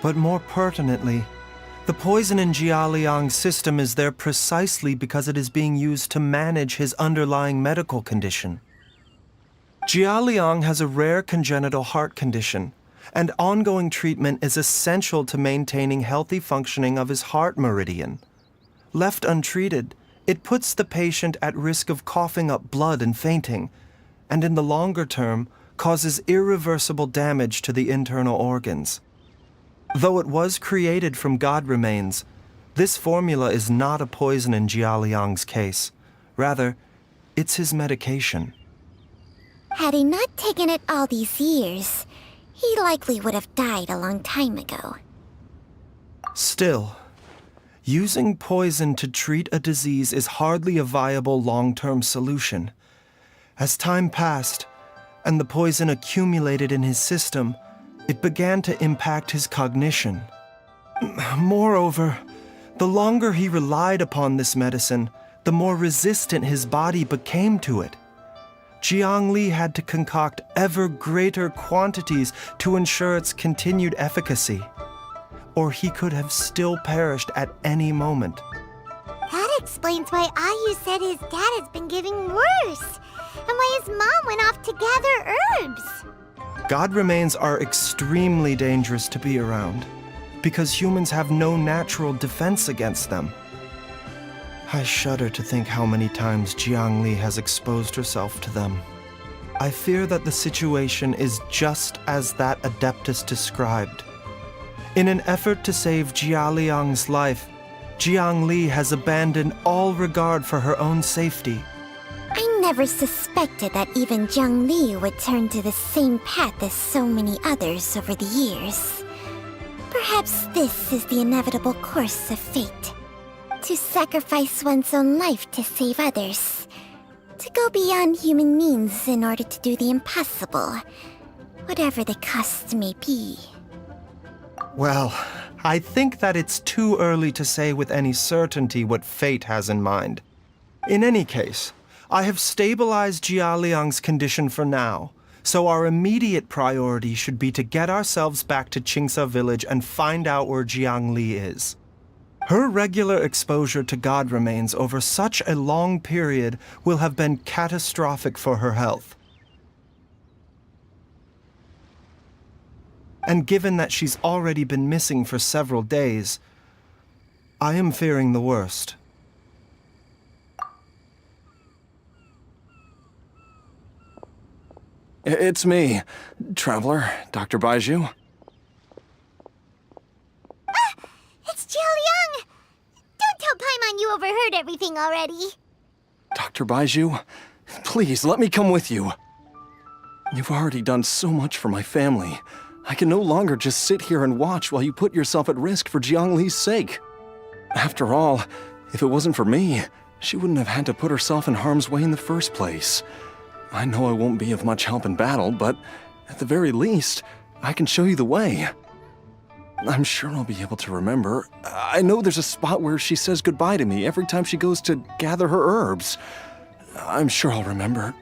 But more pertinently, the poison in Jiaoliang's system is there precisely because it is being used to manage his underlying medical condition. Jiaoliang has a rare congenital heart condition, and ongoing treatment is essential to maintaining healthy functioning of his heart meridian. Left untreated, it puts the patient at risk of coughing up blood and fainting, and in the longer term, causes irreversible damage to the internal organs. Though it was created from god remains, this formula is not a poison in Jiaoliang's case. Rather, it's his medication. Had he not taken it all these years, he likely would have died a long time ago. Still, using poison to treat a disease is hardly a viable long-term solution. As time passed, and the poison accumulated in his system, it began to impact his cognition. Moreover, the longer he relied upon this medicine, the more resistant his body became to it. Jiang Li had to concoct ever greater quantities to ensure its continued efficacy, or he could have still perished at any moment. That explains why Ayu said his dad has been getting worse, and why his mom went off to gather herbs. God remains are extremely dangerous to be around, because humans have no natural defense against them. I shudder to think how many times Jiang Li has exposed herself to them. I fear that the situation is just as that Adeptus described. In an effort to save Jiaoliang's life, Jiang Li has abandoned all regard for her own safety. I never suspected that even Jiang Li would turn to the same path as so many others over the years. Perhaps this is the inevitable course of fate. To sacrifice one's own life to save others. To go beyond human means in order to do the impossible, whatever the cost may be. Well, I think that it's too early to say with any certainty what fate has in mind. In any case, I have stabilized Jiaoliang's condition for now, so our immediate priority should be to get ourselves back to Qingsa village and find out where Jiang Li is. Her regular exposure to god remains over such a long period will have been catastrophic for her health. And given that she's already been missing for several days, I am fearing the worst. It's me, Traveler, Dr. Baizhu. It's Jiaoliang! Don't tell Paimon you overheard everything already. Dr. Baizhu, please let me come with you. You've already done so much for my family. I can no longer just sit here and watch while you put yourself at risk for Jiang Li's sake. After all, if it wasn't for me, she wouldn't have had to put herself in harm's way in the first place. I know I won't be of much help in battle, but at the very least, I can show you the way. I'm sure I'll be able to remember. I know there's a spot where she says goodbye to me every time she goes to gather her herbs. I'm sure I'll remember.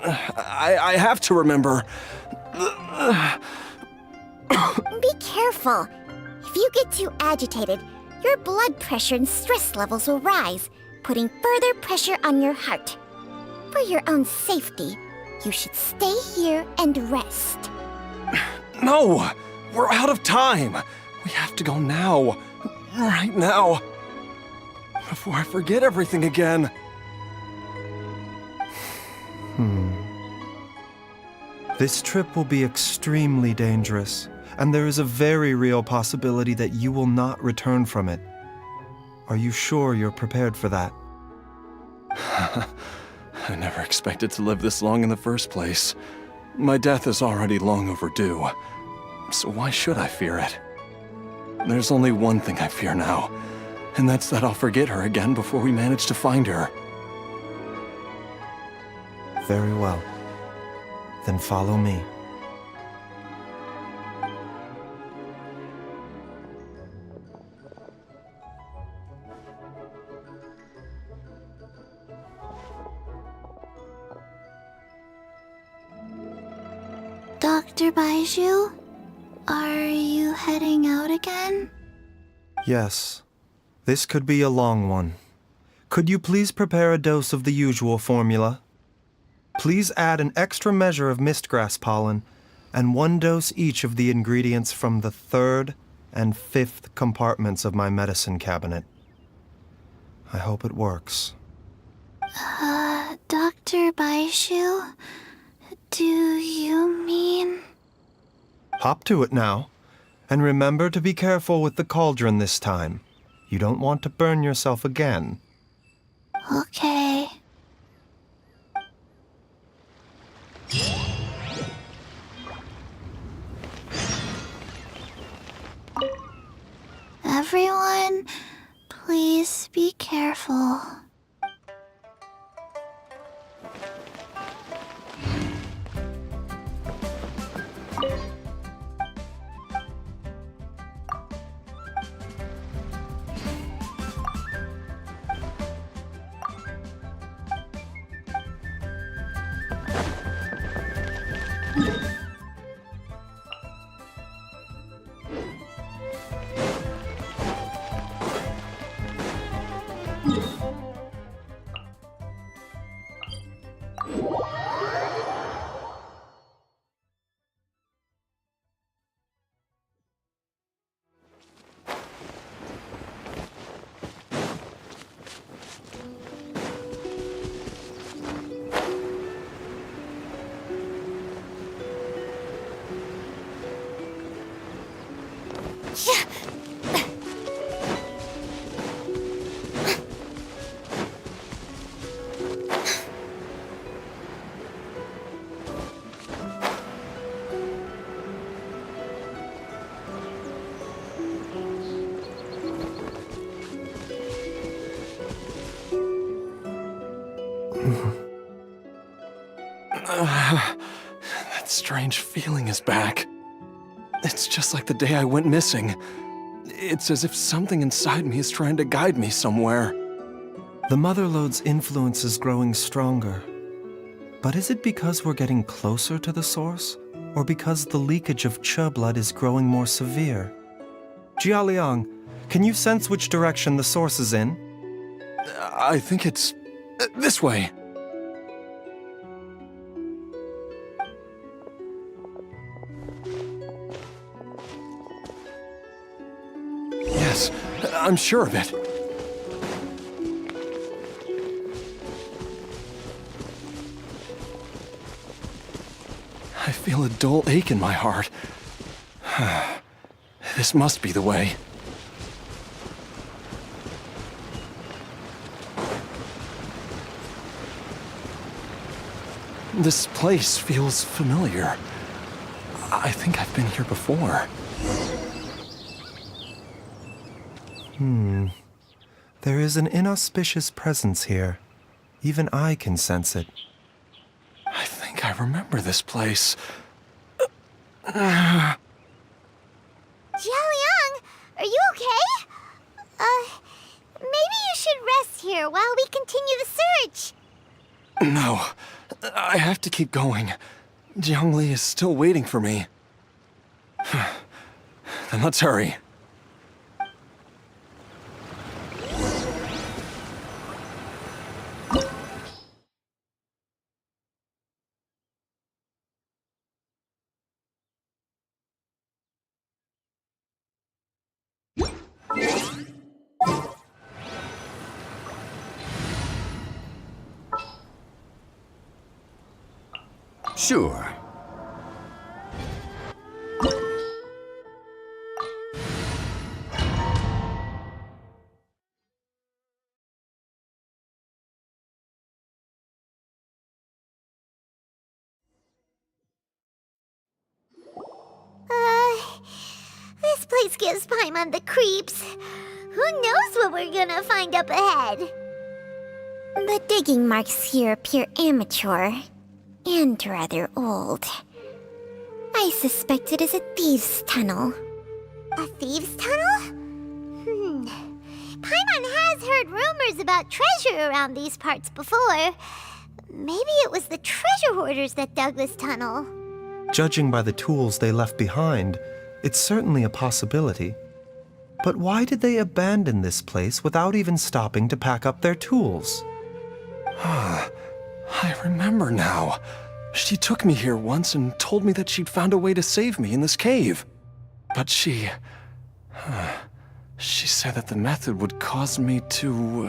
I have to remember. Be careful. If you get too agitated, your blood pressure and stress levels will rise, putting further pressure on your heart. For your own safety, you should stay here and rest. No! We're out of time! We have to go now. Right now. Before I forget everything again. This trip will be extremely dangerous, and there is a very real possibility that you will not return from it. Are you sure you're prepared for that? I never expected to live this long in the first place. My death is already long overdue. So why should I fear it? There's only one thing I fear now, and that's that I'll forget her again before we manage to find her. Very well. Then follow me. Dr. Baizhu, are you heading out again? Yes. This could be a long one. Could you please prepare a dose of the usual formula? Please add an extra measure of mistgrass pollen and 1 dose each of the ingredients from the 3rd and 5th compartments of my medicine cabinet. I hope it works. Dr. Baizhu, do you mean... Hop to it now, and remember to be careful with the cauldron this time. You don't want to burn yourself again. Okay. Everyone, please be careful. That strange feeling is back. It's just like the day I went missing. It's as if something inside me is trying to guide me somewhere. The Motherlode's influence is growing stronger. But is it because we're getting closer to the source, or because the leakage of Che blood is growing more severe? Jialiang, can you sense which direction the source is in? I think it's this way. Yes, I'm sure of it. I feel a dull ache in my heart. This must be the way. This place feels familiar. I think I've been here before. There is an inauspicious presence here. Even I can sense it. I think I remember this place. Jialiang! Are you okay? Maybe you should rest here while we continue the search. No, I have to keep going. Jiangli is still waiting for me. Then let's hurry. Sure. This place gives Paimon the creeps. Who knows what we're gonna find up ahead? The digging marks here appear amateur and rather old. I suspect it is a thieves' tunnel. A thieves' tunnel? Paimon has heard rumors about treasure around these parts before. Maybe it was the treasure hoarders that dug this tunnel. Judging by the tools they left behind, it's certainly a possibility. But why did they abandon this place without even stopping to pack up their tools? I remember now. She took me here once and told me that she'd found a way to save me in this cave. But she said that the method would cause me to,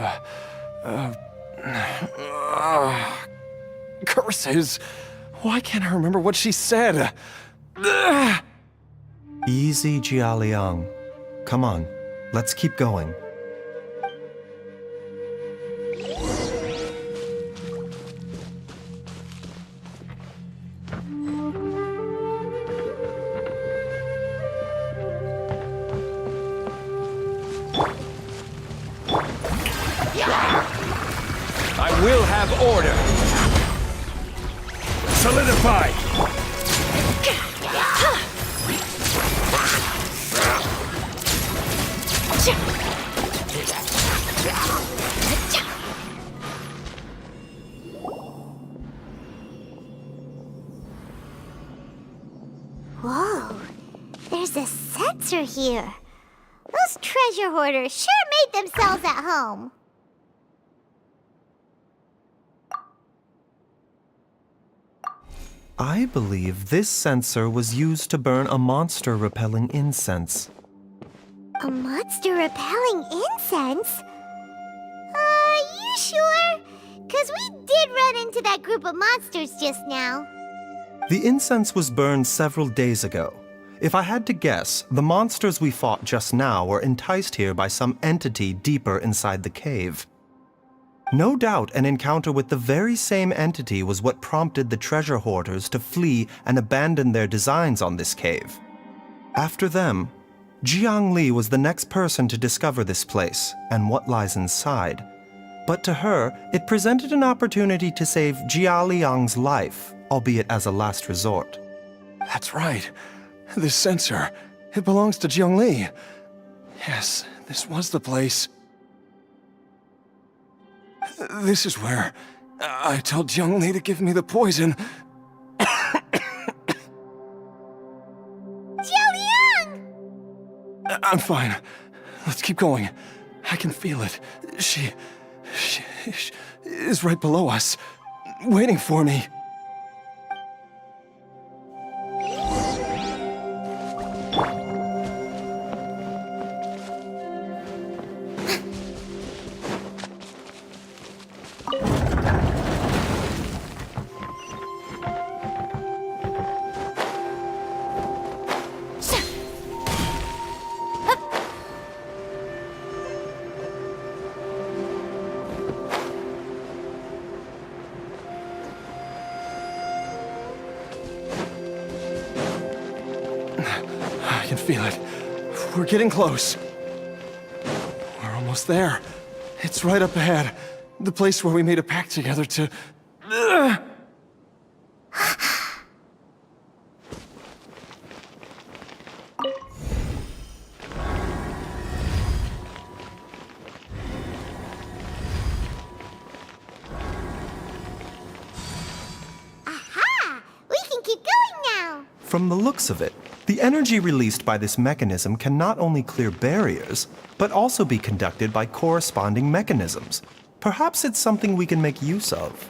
curses. Why can't I remember what she said? Easy, Jialiang. Come on, let's keep going. I will have order. Solidify. Whoa, there's a sensor here. Those treasure hoarders sure made themselves at home. I believe this sensor was used to burn a monster-repelling incense. A monster repelling incense? You sure? 'Cause we did run into that group of monsters just now. The incense was burned several days ago. If I had to guess, the monsters we fought just now were enticed here by some entity deeper inside the cave. No doubt an encounter with the very same entity was what prompted the treasure hoarders to flee and abandon their designs on this cave. After them, Jiang Li was the next person to discover this place and what lies inside. But to her, it presented an opportunity to save Jia Liang's life, albeit as a last resort. That's right. This sensor, it belongs to Jiangli. Yes, this was the place. This is where I told Jiangli to give me the poison. Jialiang! I'm fine. Let's keep going. I can feel it. She is right below us, waiting for me. I can feel it. We're getting close. We're almost there. It's right up ahead. The place where we made a pact together to... From the looks of it, the energy released by this mechanism can not only clear barriers, but also be conducted by corresponding mechanisms. Perhaps it's something we can make use of.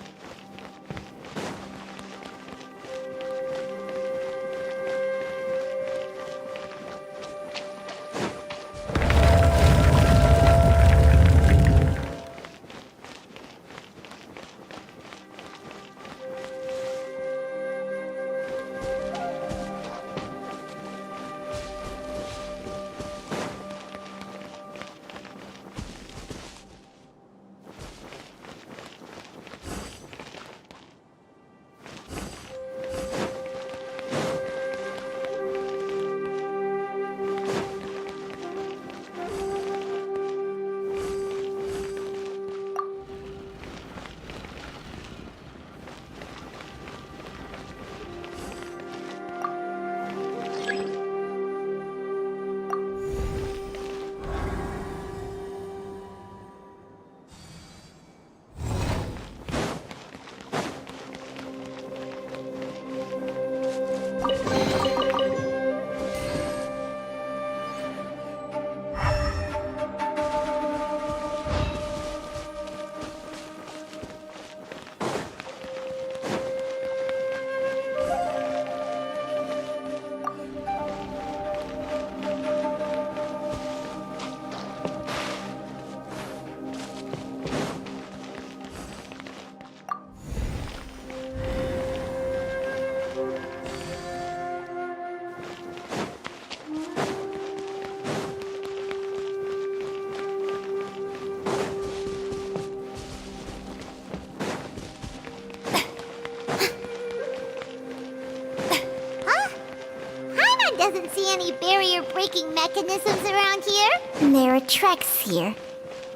Doesn't see any barrier-breaking mechanisms around here. There are tracks here,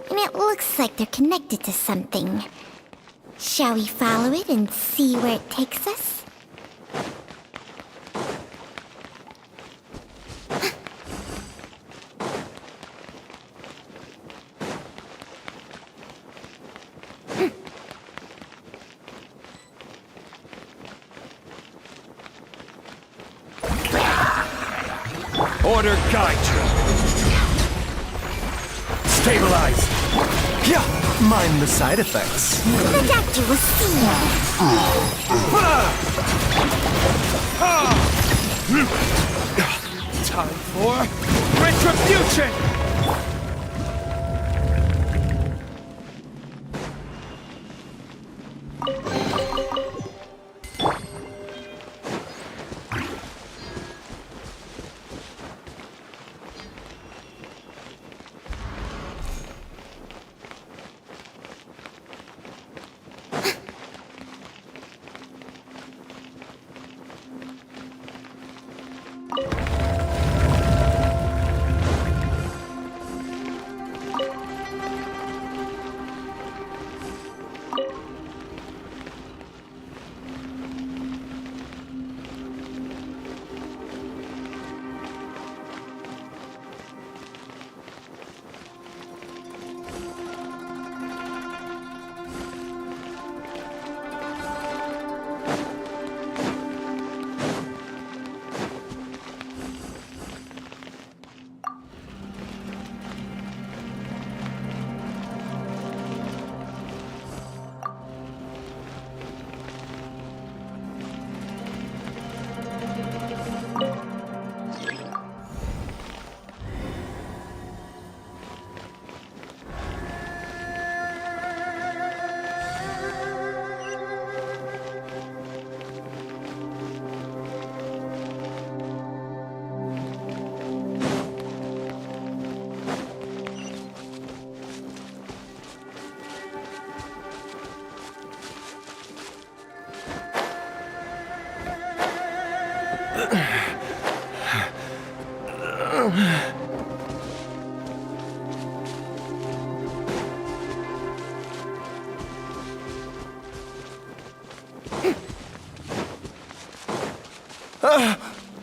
and it looks like they're connected to something. Shall we follow it and see where it takes us? Order guide you. Stabilize. Yeah, mind the side effects. The doctor will see you. Time for retribution!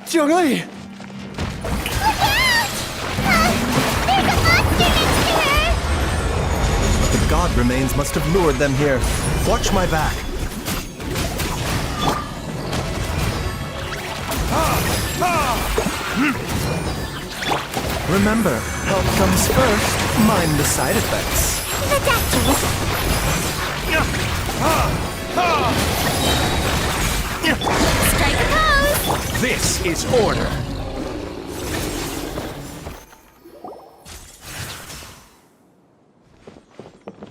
Zhongli! The god remains must have lured them here. Watch my back. Remember, health comes first, mind the side effects. The doctor was... Strike a pose! This is order.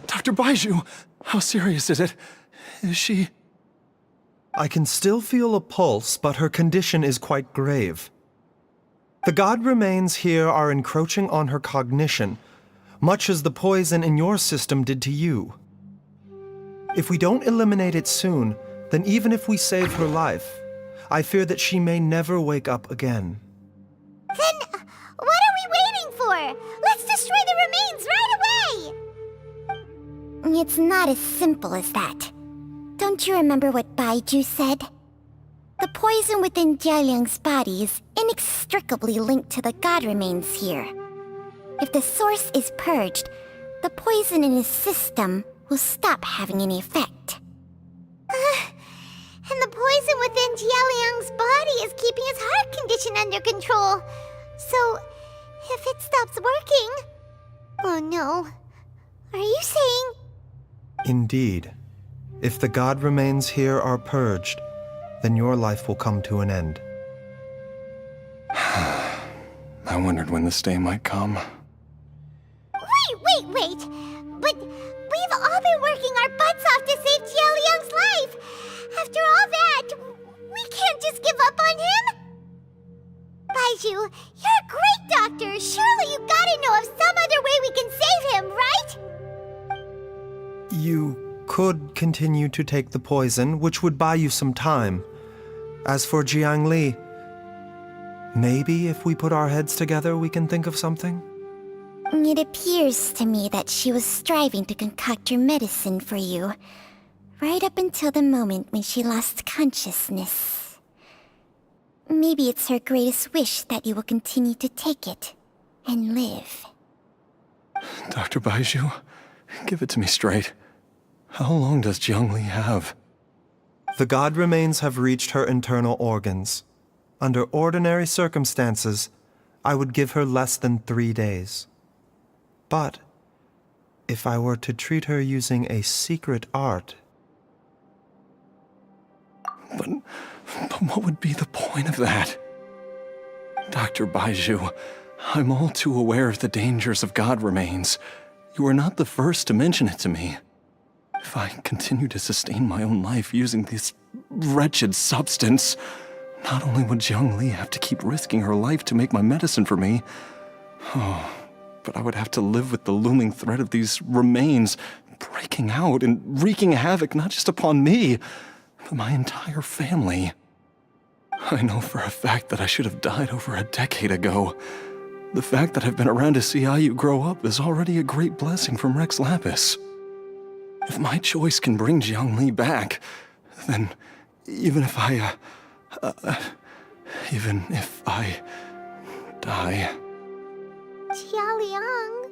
Dr. Baizhu, how serious is it? Is she... I can still feel a pulse, but her condition is quite grave. The god remains here are encroaching on her cognition, much as the poison in your system did to you. If we don't eliminate it soon, then even if we save her life, I fear that she may never wake up again. Then, what are we waiting for? Let's destroy the remains right away! It's not as simple as that. Don't you remember what Baizhu said? The poison within Jialiang's body is inextricably linked to the god remains here. If the source is purged, the poison in his system will stop having any effect. And the poison within Jialiang's body is keeping his heart condition under control. So, if it stops working... Oh no. Are you saying... Indeed. If the god remains here are purged, then your life will come to an end. I wondered when this day might come. Wait! But we've all been working our butts off to save Jialiang's life! After all that, we can't just give up on him! Baizhu, you're a great doctor! Surely you gotta know of some other way we can save him, right? You could continue to take the poison, which would buy you some time. As for Jiang Li, maybe if we put our heads together, we can think of something? It appears to me that she was striving to concoct your medicine for you, right up until the moment when she lost consciousness. Maybe it's her greatest wish that you will continue to take it and live. Dr. Baizhu, give it to me straight. How long does Jiang Li have? The god remains have reached her internal organs. Under ordinary circumstances, I would give her less than 3 days. But if I were to treat her using a secret art... But what would be the point of that? Dr. Baizhu, I'm all too aware of the dangers of god remains. You are not the first to mention it to me. If I continue to sustain my own life using this wretched substance, not only would Jiang Li have to keep risking her life to make my medicine for me, but I would have to live with the looming threat of these remains breaking out and wreaking havoc not just upon me, but my entire family. I know for a fact that I should have died over a decade ago. The fact that I've been around to see how you grow up is already a great blessing from Rex Lapis. If my choice can bring Jiang Li back, then even if I die... Jialiang...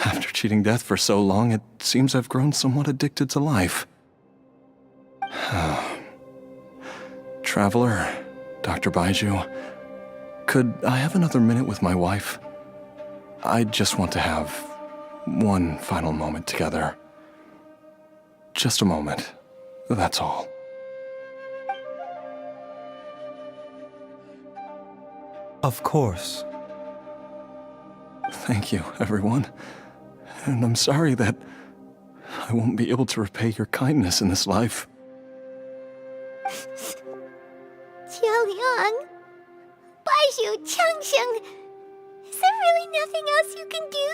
After cheating death for so long, it seems I've grown somewhat addicted to life. Traveler, Dr. Baizhu, could I have another minute with my wife? I just want to have one final moment together. Just a moment, that's all. Of course. Thank you, everyone. And I'm sorry that I won't be able to repay your kindness in this life. Jialiang... Baizhu, Changsheng... Is there really nothing else you can do?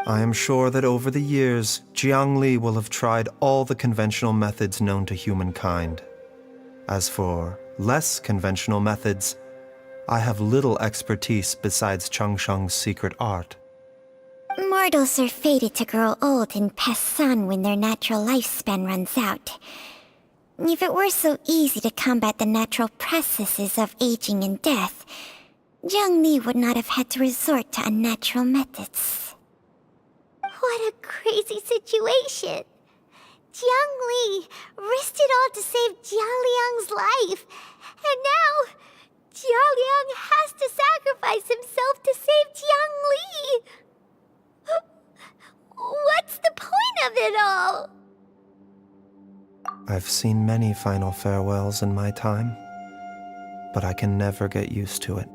I am sure that over the years, Jiang Li will have tried all the conventional methods known to humankind. As for less conventional methods, I have little expertise besides Changsheng's secret art. Mortals are fated to grow old and pass on when their natural lifespan runs out. If it were so easy to combat the natural processes of aging and death, Jiang Li would not have had to resort to unnatural methods. What a crazy situation! Jiang Li risked it all to save Jialiang's life. And now, Jialiang has to sacrifice himself to save Jiang Li. What's the point of it all? I've seen many final farewells in my time, but I can never get used to it.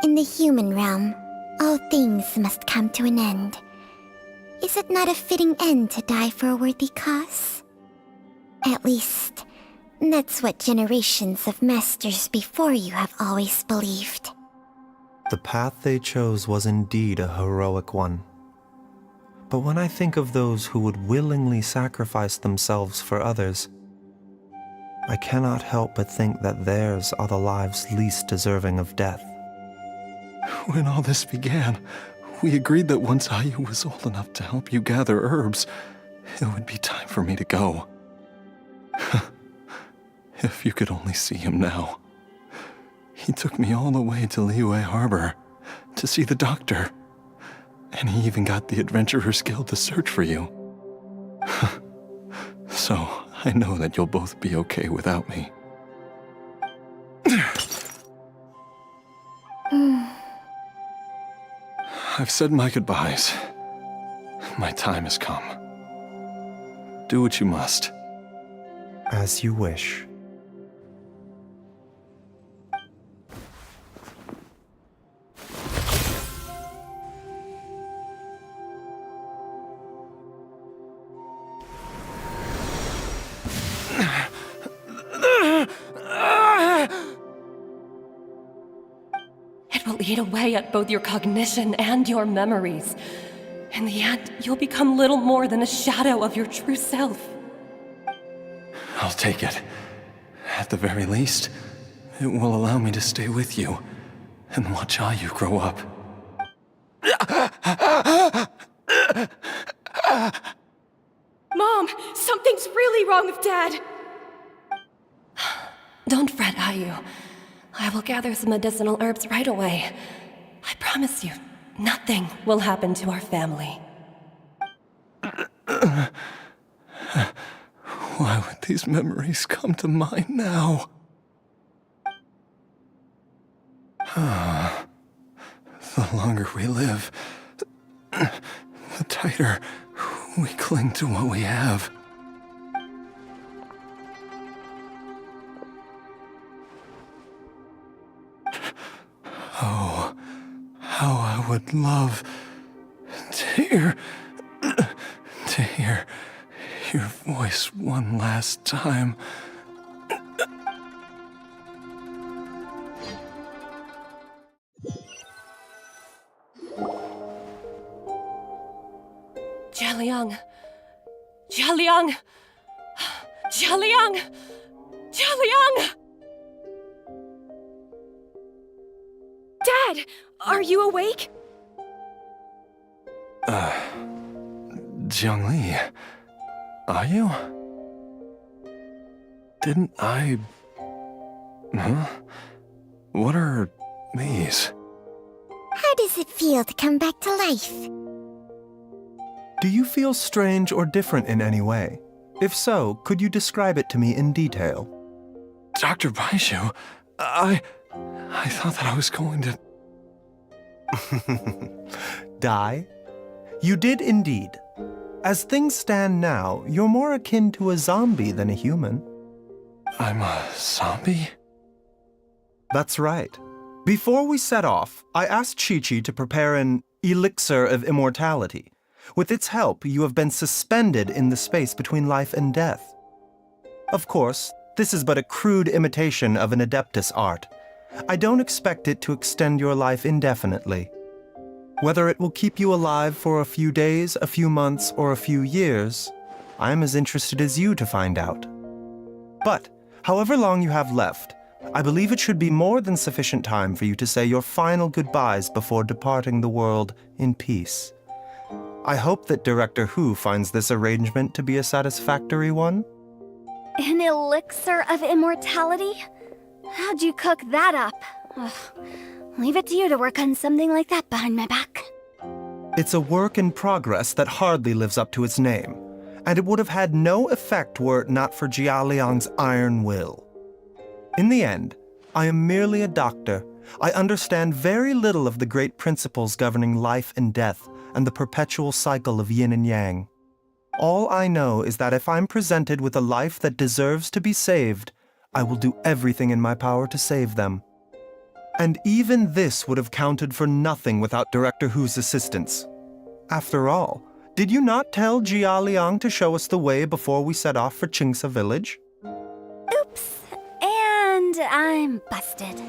In the human realm, all things must come to an end. Is it not a fitting end to die for a worthy cause? At least, that's what generations of masters before you have always believed. The path they chose was indeed a heroic one. But when I think of those who would willingly sacrifice themselves for others, I cannot help but think that theirs are the lives least deserving of death. When all this began, we agreed that once Ayu was old enough to help you gather herbs, it would be time for me to go. If you could only see him now. He took me all the way to Liyue Harbor to see the doctor. And he even got the Adventurers Guild to search for you. So, I know that you'll both be okay without me. I've said my goodbyes. My time has come. Do what you must. As you wish. It will eat away at both your cognition and your memories. In the end, you'll become little more than a shadow of your true self. I'll take it. At the very least, it will allow me to stay with you and watch Ayu grow up. Mom, something's really wrong with Dad. Don't fret, Ayu. I will gather some medicinal herbs right away. I promise you, nothing will happen to our family. Why would these memories come to mind now? The longer we live, the tighter we cling to what we have. Oh, how I would love to hear your voice one last time. Jialiang! Jialiang! Jialiang! Jialiang! Dad, are you awake? Jiang Li, are you? Didn't I... Huh? What are these? How does it feel to come back to life? Do you feel strange or different in any way? If so, could you describe it to me in detail? Dr. Baizhu, I thought that I was going to... Die? You did indeed. As things stand now, you're more akin to a zombie than a human. I'm a zombie? That's right. Before we set off, I asked Chi-Chi to prepare an elixir of immortality. With its help, you have been suspended in the space between life and death. Of course, this is but a crude imitation of an Adeptus art. I don't expect it to extend your life indefinitely. Whether it will keep you alive for a few days, a few months, or a few years, I'm as interested as you to find out. But, however long you have left, I believe it should be more than sufficient time for you to say your final goodbyes before departing the world in peace. I hope that Director Hu finds this arrangement to be a satisfactory one. An elixir of immortality? How'd you cook that up? Ugh. Leave it to you to work on something like that behind my back. It's a work in progress that hardly lives up to its name. and it would have had no effect were it not for Jialiang's iron will. In the end, I am merely a doctor. I understand very little of the great principles governing life and death and the perpetual cycle of yin and yang. All I know is that if I'm presented with a life that deserves to be saved, I will do everything in my power to save them. And even this would have counted for nothing without Director Hu's assistance. After all, did you not tell Jia Liang to show us the way before we set off for Qingsa village? Oops. And I'm busted.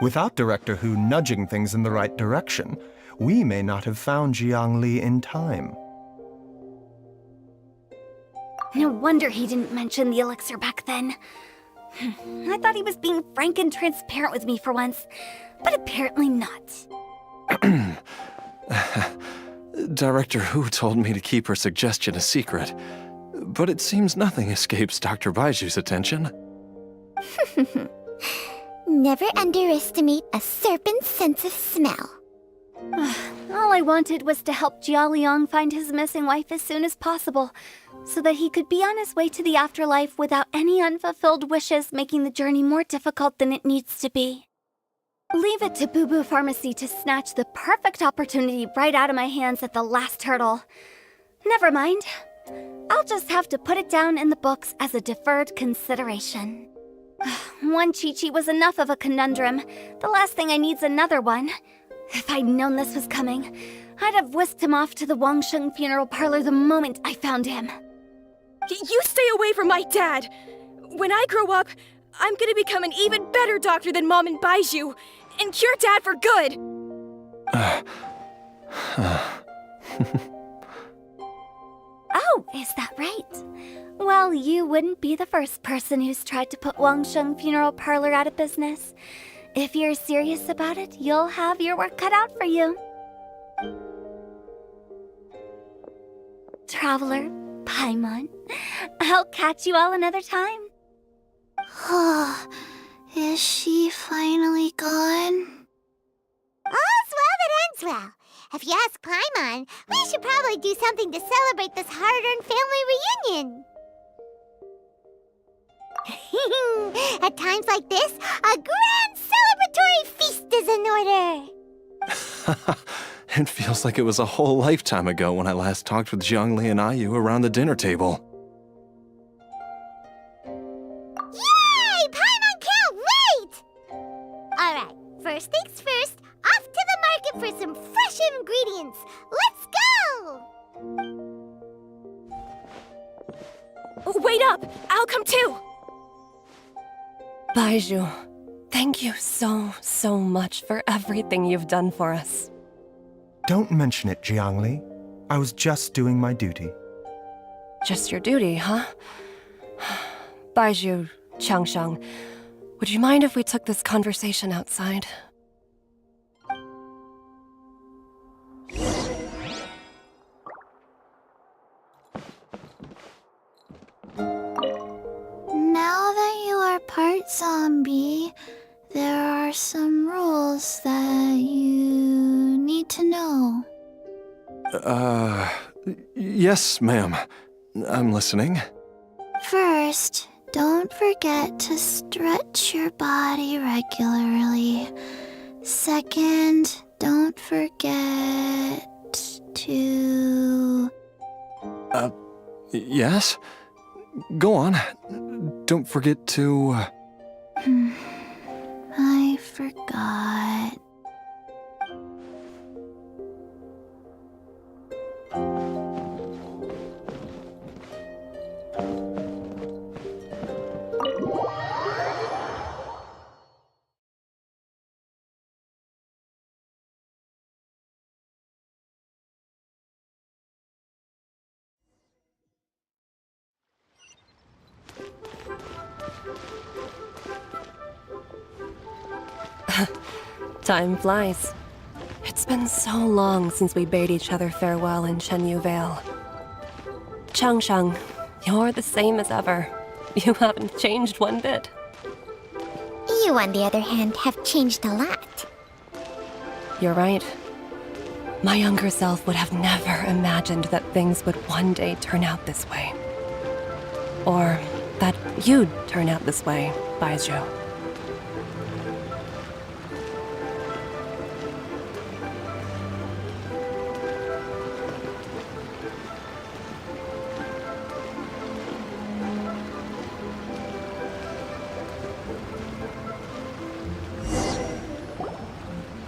Without Director Hu nudging things in the right direction, we may not have found Jiang Li in time. No wonder he didn't mention the elixir back then. I thought he was being frank and transparent with me for once, but apparently not. Director Hu told me to keep her suggestion a secret, but it seems nothing escapes Dr. Baiju's attention. Never underestimate a serpent's sense of smell. All I wanted was to help Jialiang find his missing wife as soon as possible, so that he could be on his way to the afterlife without any unfulfilled wishes making the journey more difficult than it needs to be. Leave it to Boo Boo Pharmacy to snatch the perfect opportunity right out of my hands at the last hurdle. Never mind. I'll just have to put it down in the books as a deferred consideration. One Chi-Chi was enough of a conundrum. The last thing I need's another one. If I'd known this was coming, I'd have whisked him off to the Wangsheng funeral parlor the moment I found him. You stay away from my dad! When I grow up, I'm gonna become an even better doctor than Mom and Baizhu, and cure Dad for good! Oh, is that right? Well, you wouldn't be the first person who's tried to put Wangsheng funeral parlor out of business. If you're serious about it, you'll have your work cut out for you. Traveler, Paimon, I'll catch you all another time. Is she finally gone? All's well that ends well. If you ask Paimon, we should probably do something to celebrate this hard-earned family reunion. At times like this, a grand celebratory feast is in order. It feels like it was a whole lifetime ago when I last talked with Zhongli and Ayu around the dinner table. Yay! Paimon can't wait! Alright, first things first, off to the market for some fresh ingredients. Let's go! Wait up! I'll come too! Baizhu, thank you so much for everything you've done for us. Don't mention it, Jiangli. I was just doing my duty. Just your duty, huh? Baizhu, Changsheng, would you mind if we took this conversation outside? Now that you are part zombie, there are some rules that you need to know. Yes, ma'am. I'm listening. First, don't forget to stretch your body regularly. Second, don't forget to... Yes? Go on. Don't forget to... I forgot. Time flies. It's been so long since we bade each other farewell in Shenyu Vale. Changsheng, you're the same as ever. You haven't changed one bit. You, on the other hand, have changed a lot. You're right. My younger self would have never imagined that things would one day turn out this way. Or that you'd turn out this way, Baizhu.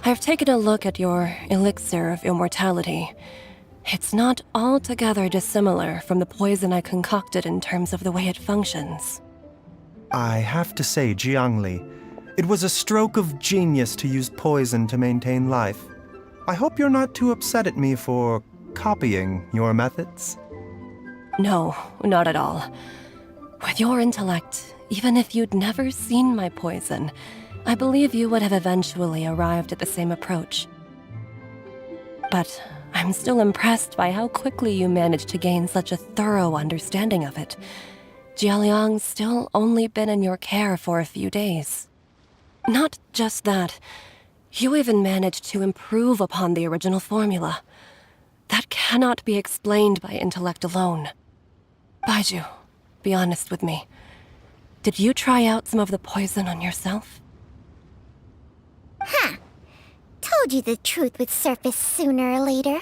I've taken a look at your elixir of immortality. It's not altogether dissimilar from the poison I concocted in terms of the way it functions. I have to say, Jiangli, it was a stroke of genius to use poison to maintain life. I hope you're not too upset at me for copying your methods. No, not at all. With your intellect, even if you'd never seen my poison, I believe you would have eventually arrived at the same approach. But I'm still impressed by how quickly you managed to gain such a thorough understanding of it. Jialiang's still only been in your care for a few days. Not just that, you even managed to improve upon the original formula. That cannot be explained by intellect alone. Baizhu, be honest with me. Did you try out some of the poison on yourself? Huh. Told you the truth would surface sooner or later.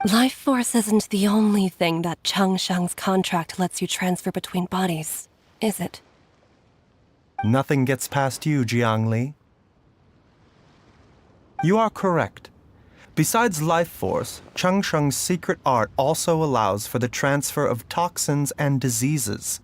Life force isn't the only thing that Changshang's contract lets you transfer between bodies, is it? Nothing gets past you, Jiangli. You are correct. Besides life force, Changsheng's secret art also allows for the transfer of toxins and diseases.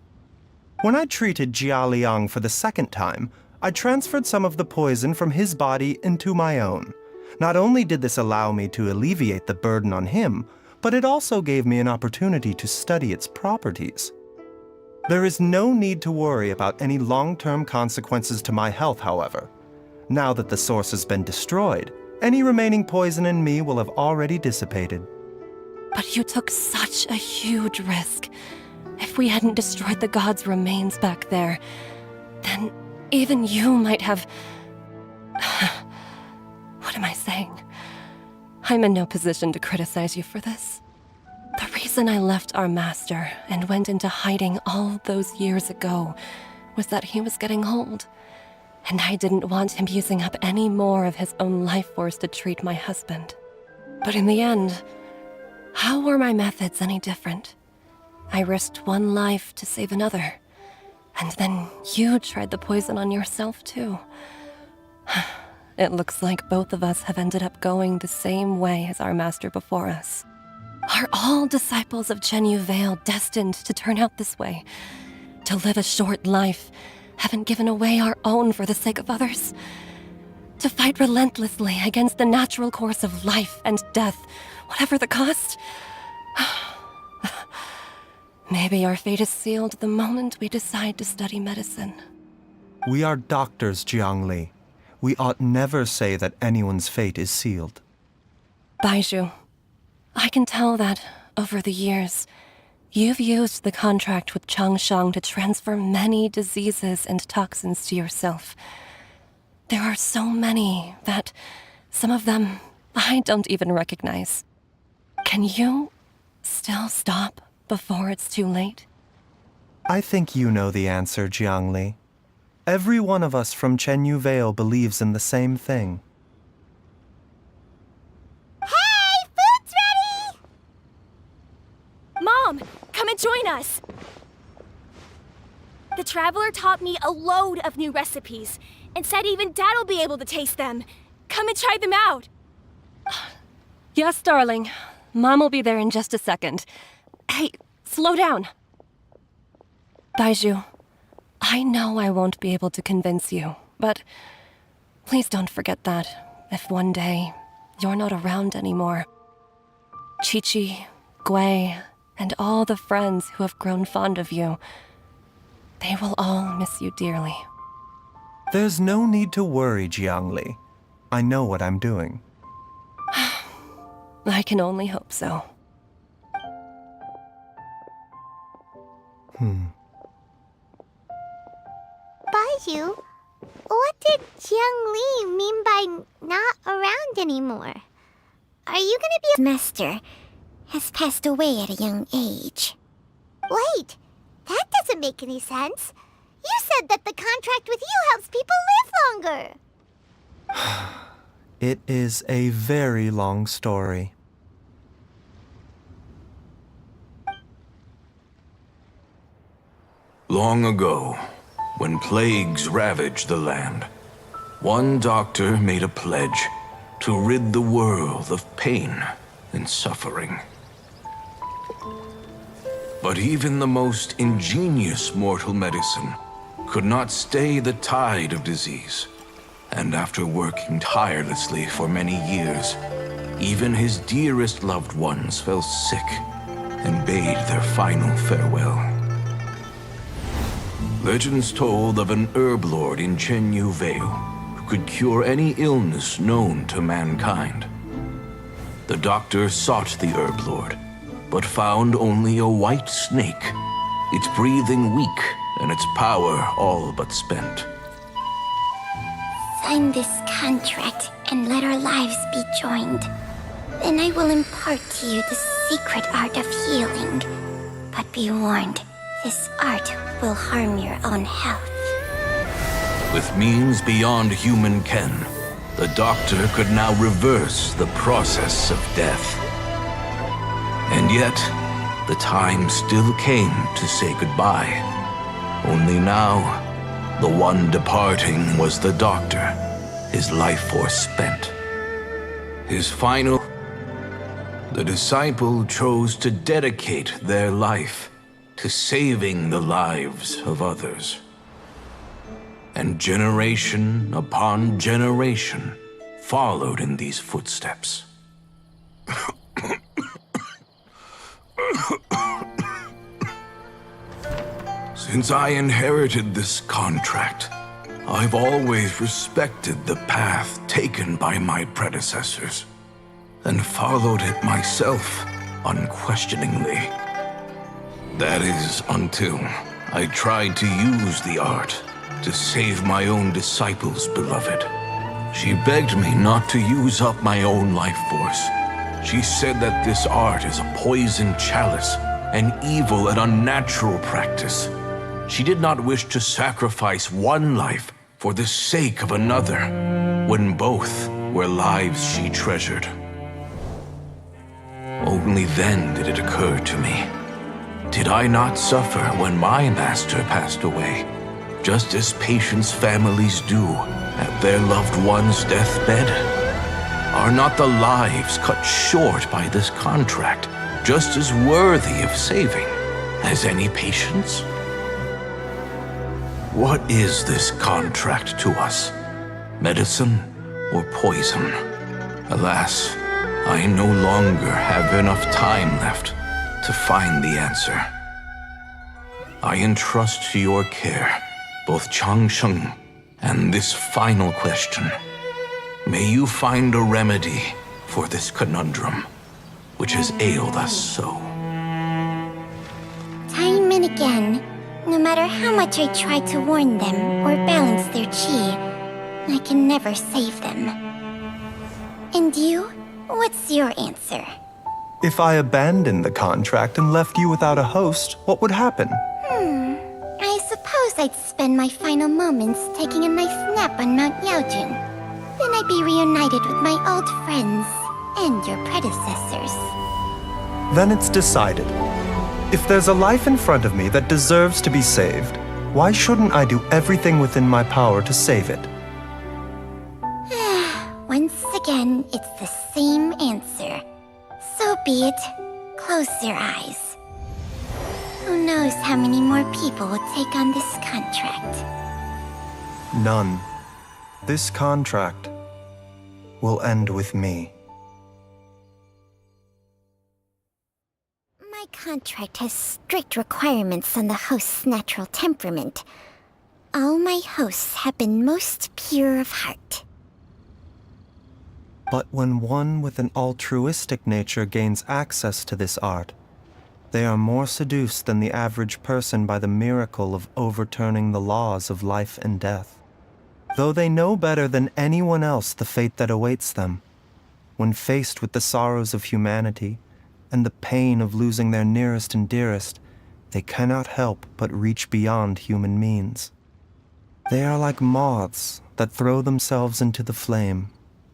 When I treated Jia Liang for the second time, I transferred some of the poison from his body into my own. Not only did this allow me to alleviate the burden on him, but it also gave me an opportunity to study its properties. There is no need to worry about any long-term consequences to my health, however. Now that the source has been destroyed, any remaining poison in me will have already dissipated. But you took such a huge risk. If we hadn't destroyed the god's remains back there, then even you might have... What am I saying? I'm in no position to criticize you for this. The reason I left our master and went into hiding all those years ago was that he was getting old, and I didn't want him using up any more of his own life force to treat my husband. But in the end, how were my methods any different? I risked one life to save another. And then you tried the poison on yourself, too. It looks like both of us have ended up going the same way as our master before us. Are all disciples of Chenyu Vale destined to turn out this way? To live a short life, having given away our own for the sake of others? To fight relentlessly against the natural course of life and death, whatever the cost? Maybe our fate is sealed the moment we decide to study medicine. We are doctors, Jiangli. We ought never say that anyone's fate is sealed. Baizhu, I can tell that, over the years, you've used the contract with Changshang to transfer many diseases and toxins to yourself. There are so many that, some of them, I don't even recognize. Can you still stop before it's too late? I think you know the answer, Jiangli. Every one of us from Chenyu Vale believes in the same thing. Hey! Food's ready! Mom, come and join us! The Traveler taught me a load of new recipes, and said even Dad'll be able to taste them. Come and try them out! Yes, darling. Mom will be there in just a second. Hey, slow down. Baizhu, I know I won't be able to convince you, but please don't forget that if one day you're not around anymore, Chi-Chi, Gui, and all the friends who have grown fond of you, they will all miss you dearly. There's no need to worry, Jiangli. I know what I'm doing. I can only hope so. Baizhu, what did Jiang Li mean by not around anymore? Are you gonna be master? Has passed away at a young age. Wait, that doesn't make any sense. You said that the contract with you helps people live longer. It is a very long story. Long ago, when plagues ravaged the land, one doctor made a pledge to rid the world of pain and suffering. But even the most ingenious mortal medicine could not stay the tide of disease. And after working tirelessly for many years, even his dearest loved ones fell sick and bade their final farewell. Legends told of an herb lord in Chenyu Vale who could cure any illness known to mankind. The doctor sought the herb lord, but found only a white snake, its breathing weak and its power all but spent. Sign this contract and let our lives be joined. Then I will impart to you the secret art of healing. But be warned, this art will harm your own health. With means beyond human ken, the doctor could now reverse the process of death. And yet, the time still came to say goodbye. Only now, the one departing was the doctor, his life force spent. The disciple chose to dedicate their life to saving the lives of others. And generation upon generation followed in these footsteps. Since I inherited this contract, I've always respected the path taken by my predecessors, and followed it myself unquestioningly. That is, until I tried to use the art to save my own disciple's beloved. She begged me not to use up my own life force. She said that this art is a poisoned chalice, an evil and unnatural practice. She did not wish to sacrifice one life for the sake of another, when both were lives she treasured. Only then did it occur to me. Did I not suffer when my master passed away, just as patients' families do at their loved one's deathbed? Are not the lives cut short by this contract just as worthy of saving as any patients? What is this contract to us? Medicine or poison? Alas, I no longer have enough time left to find the answer. I entrust to your care both Changsheng and this final question. May you find a remedy for this conundrum, which has ailed us so. Time and again, no matter how much I try to warn them or balance their chi, I can never save them. And you? What's your answer? If I abandoned the contract and left you without a host, what would happen? I suppose I'd spend my final moments taking a nice nap on Mount Yaojun. Then I'd be reunited with my old friends and your predecessors. Then it's decided. If there's a life in front of me that deserves to be saved, why shouldn't I do everything within my power to save it? Once again, it's the same answer. So be it. Close your eyes. Who knows how many more people will take on this contract? None. This contract will end with me. My contract has strict requirements on the host's natural temperament. All my hosts have been most pure of heart. But when one with an altruistic nature gains access to this art, they are more seduced than the average person by the miracle of overturning the laws of life and death. Though they know better than anyone else the fate that awaits them, when faced with the sorrows of humanity and the pain of losing their nearest and dearest, they cannot help but reach beyond human means. They are like moths that throw themselves into the flame,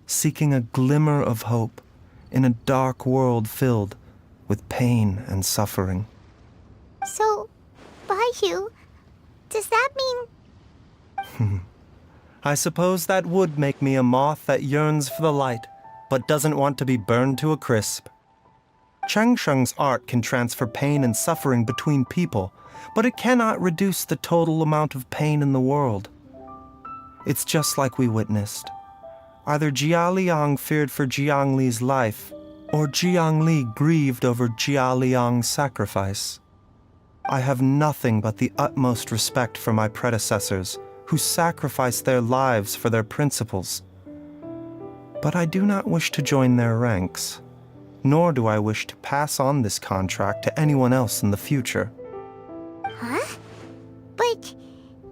seeking a glimmer of hope in a dark world filled with pain and suffering. So, Baizhu, does that mean... I suppose that would make me a moth that yearns for the light, but doesn't want to be burned to a crisp. Changsheng's art can transfer pain and suffering between people, but it cannot reduce the total amount of pain in the world. It's just like we witnessed. Either Jia Liang feared for Jiang Li's life, or Jiang Li grieved over Jia Liang's sacrifice. I have nothing but the utmost respect for my predecessors, who sacrificed their lives for their principles. But I do not wish to join their ranks, nor do I wish to pass on this contract to anyone else in the future. Huh? But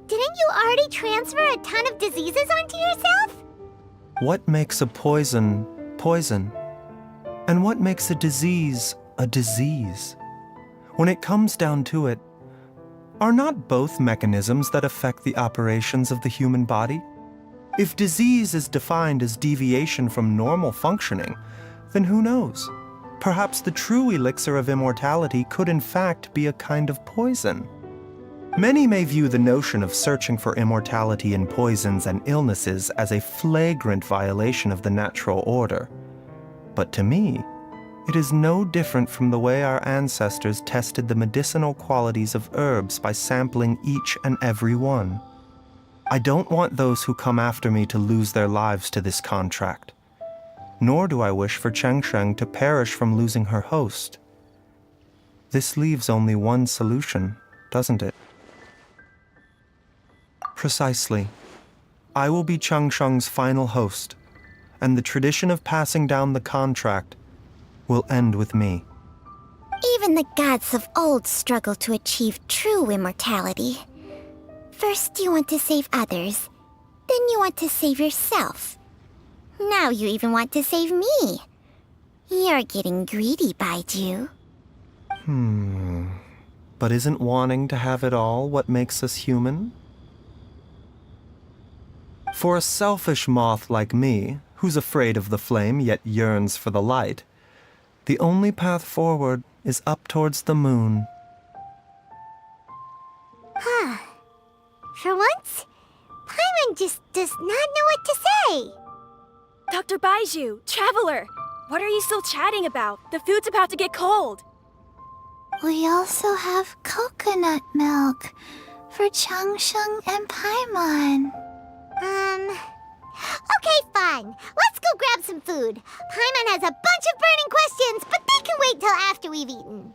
didn't you already transfer a ton of diseases onto yourself? What makes a poison poison? And what makes a disease a disease? When it comes down to it, are not both mechanisms that affect the operations of the human body? If disease is defined as deviation from normal functioning, then who knows? Perhaps the true elixir of immortality could in fact be a kind of poison. Many may view the notion of searching for immortality in poisons and illnesses as a flagrant violation of the natural order. But to me, it is no different from the way our ancestors tested the medicinal qualities of herbs by sampling each and every one. I don't want those who come after me to lose their lives to this contract. Nor do I wish for Changsheng to perish from losing her host. This leaves only one solution, doesn't it? Precisely. I will be Changsheng's final host, and the tradition of passing down the contract will end with me. Even the gods of old struggle to achieve true immortality. First you want to save others, then you want to save yourself. Now you even want to save me. You're getting greedy, Baizhu. But isn't wanting to have it all what makes us human? For a selfish moth like me, who's afraid of the flame yet yearns for the light, the only path forward is up towards the moon. For once, Paimon just does not know what to say. Dr. Baizhu, Traveler, what are you still chatting about? The food's about to get cold. We also have coconut milk for Changsheng and Paimon. Okay, fine. Let's go grab some food. Paimon has a bunch of burning questions, but they can wait till after we've eaten.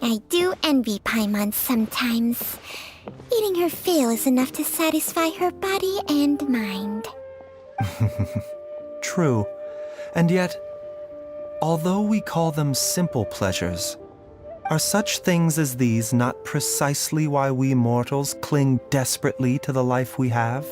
I do envy Paimon sometimes. Eating her fill is enough to satisfy her body and mind. True. And yet, although we call them simple pleasures, are such things as these not precisely why we mortals cling desperately to the life we have?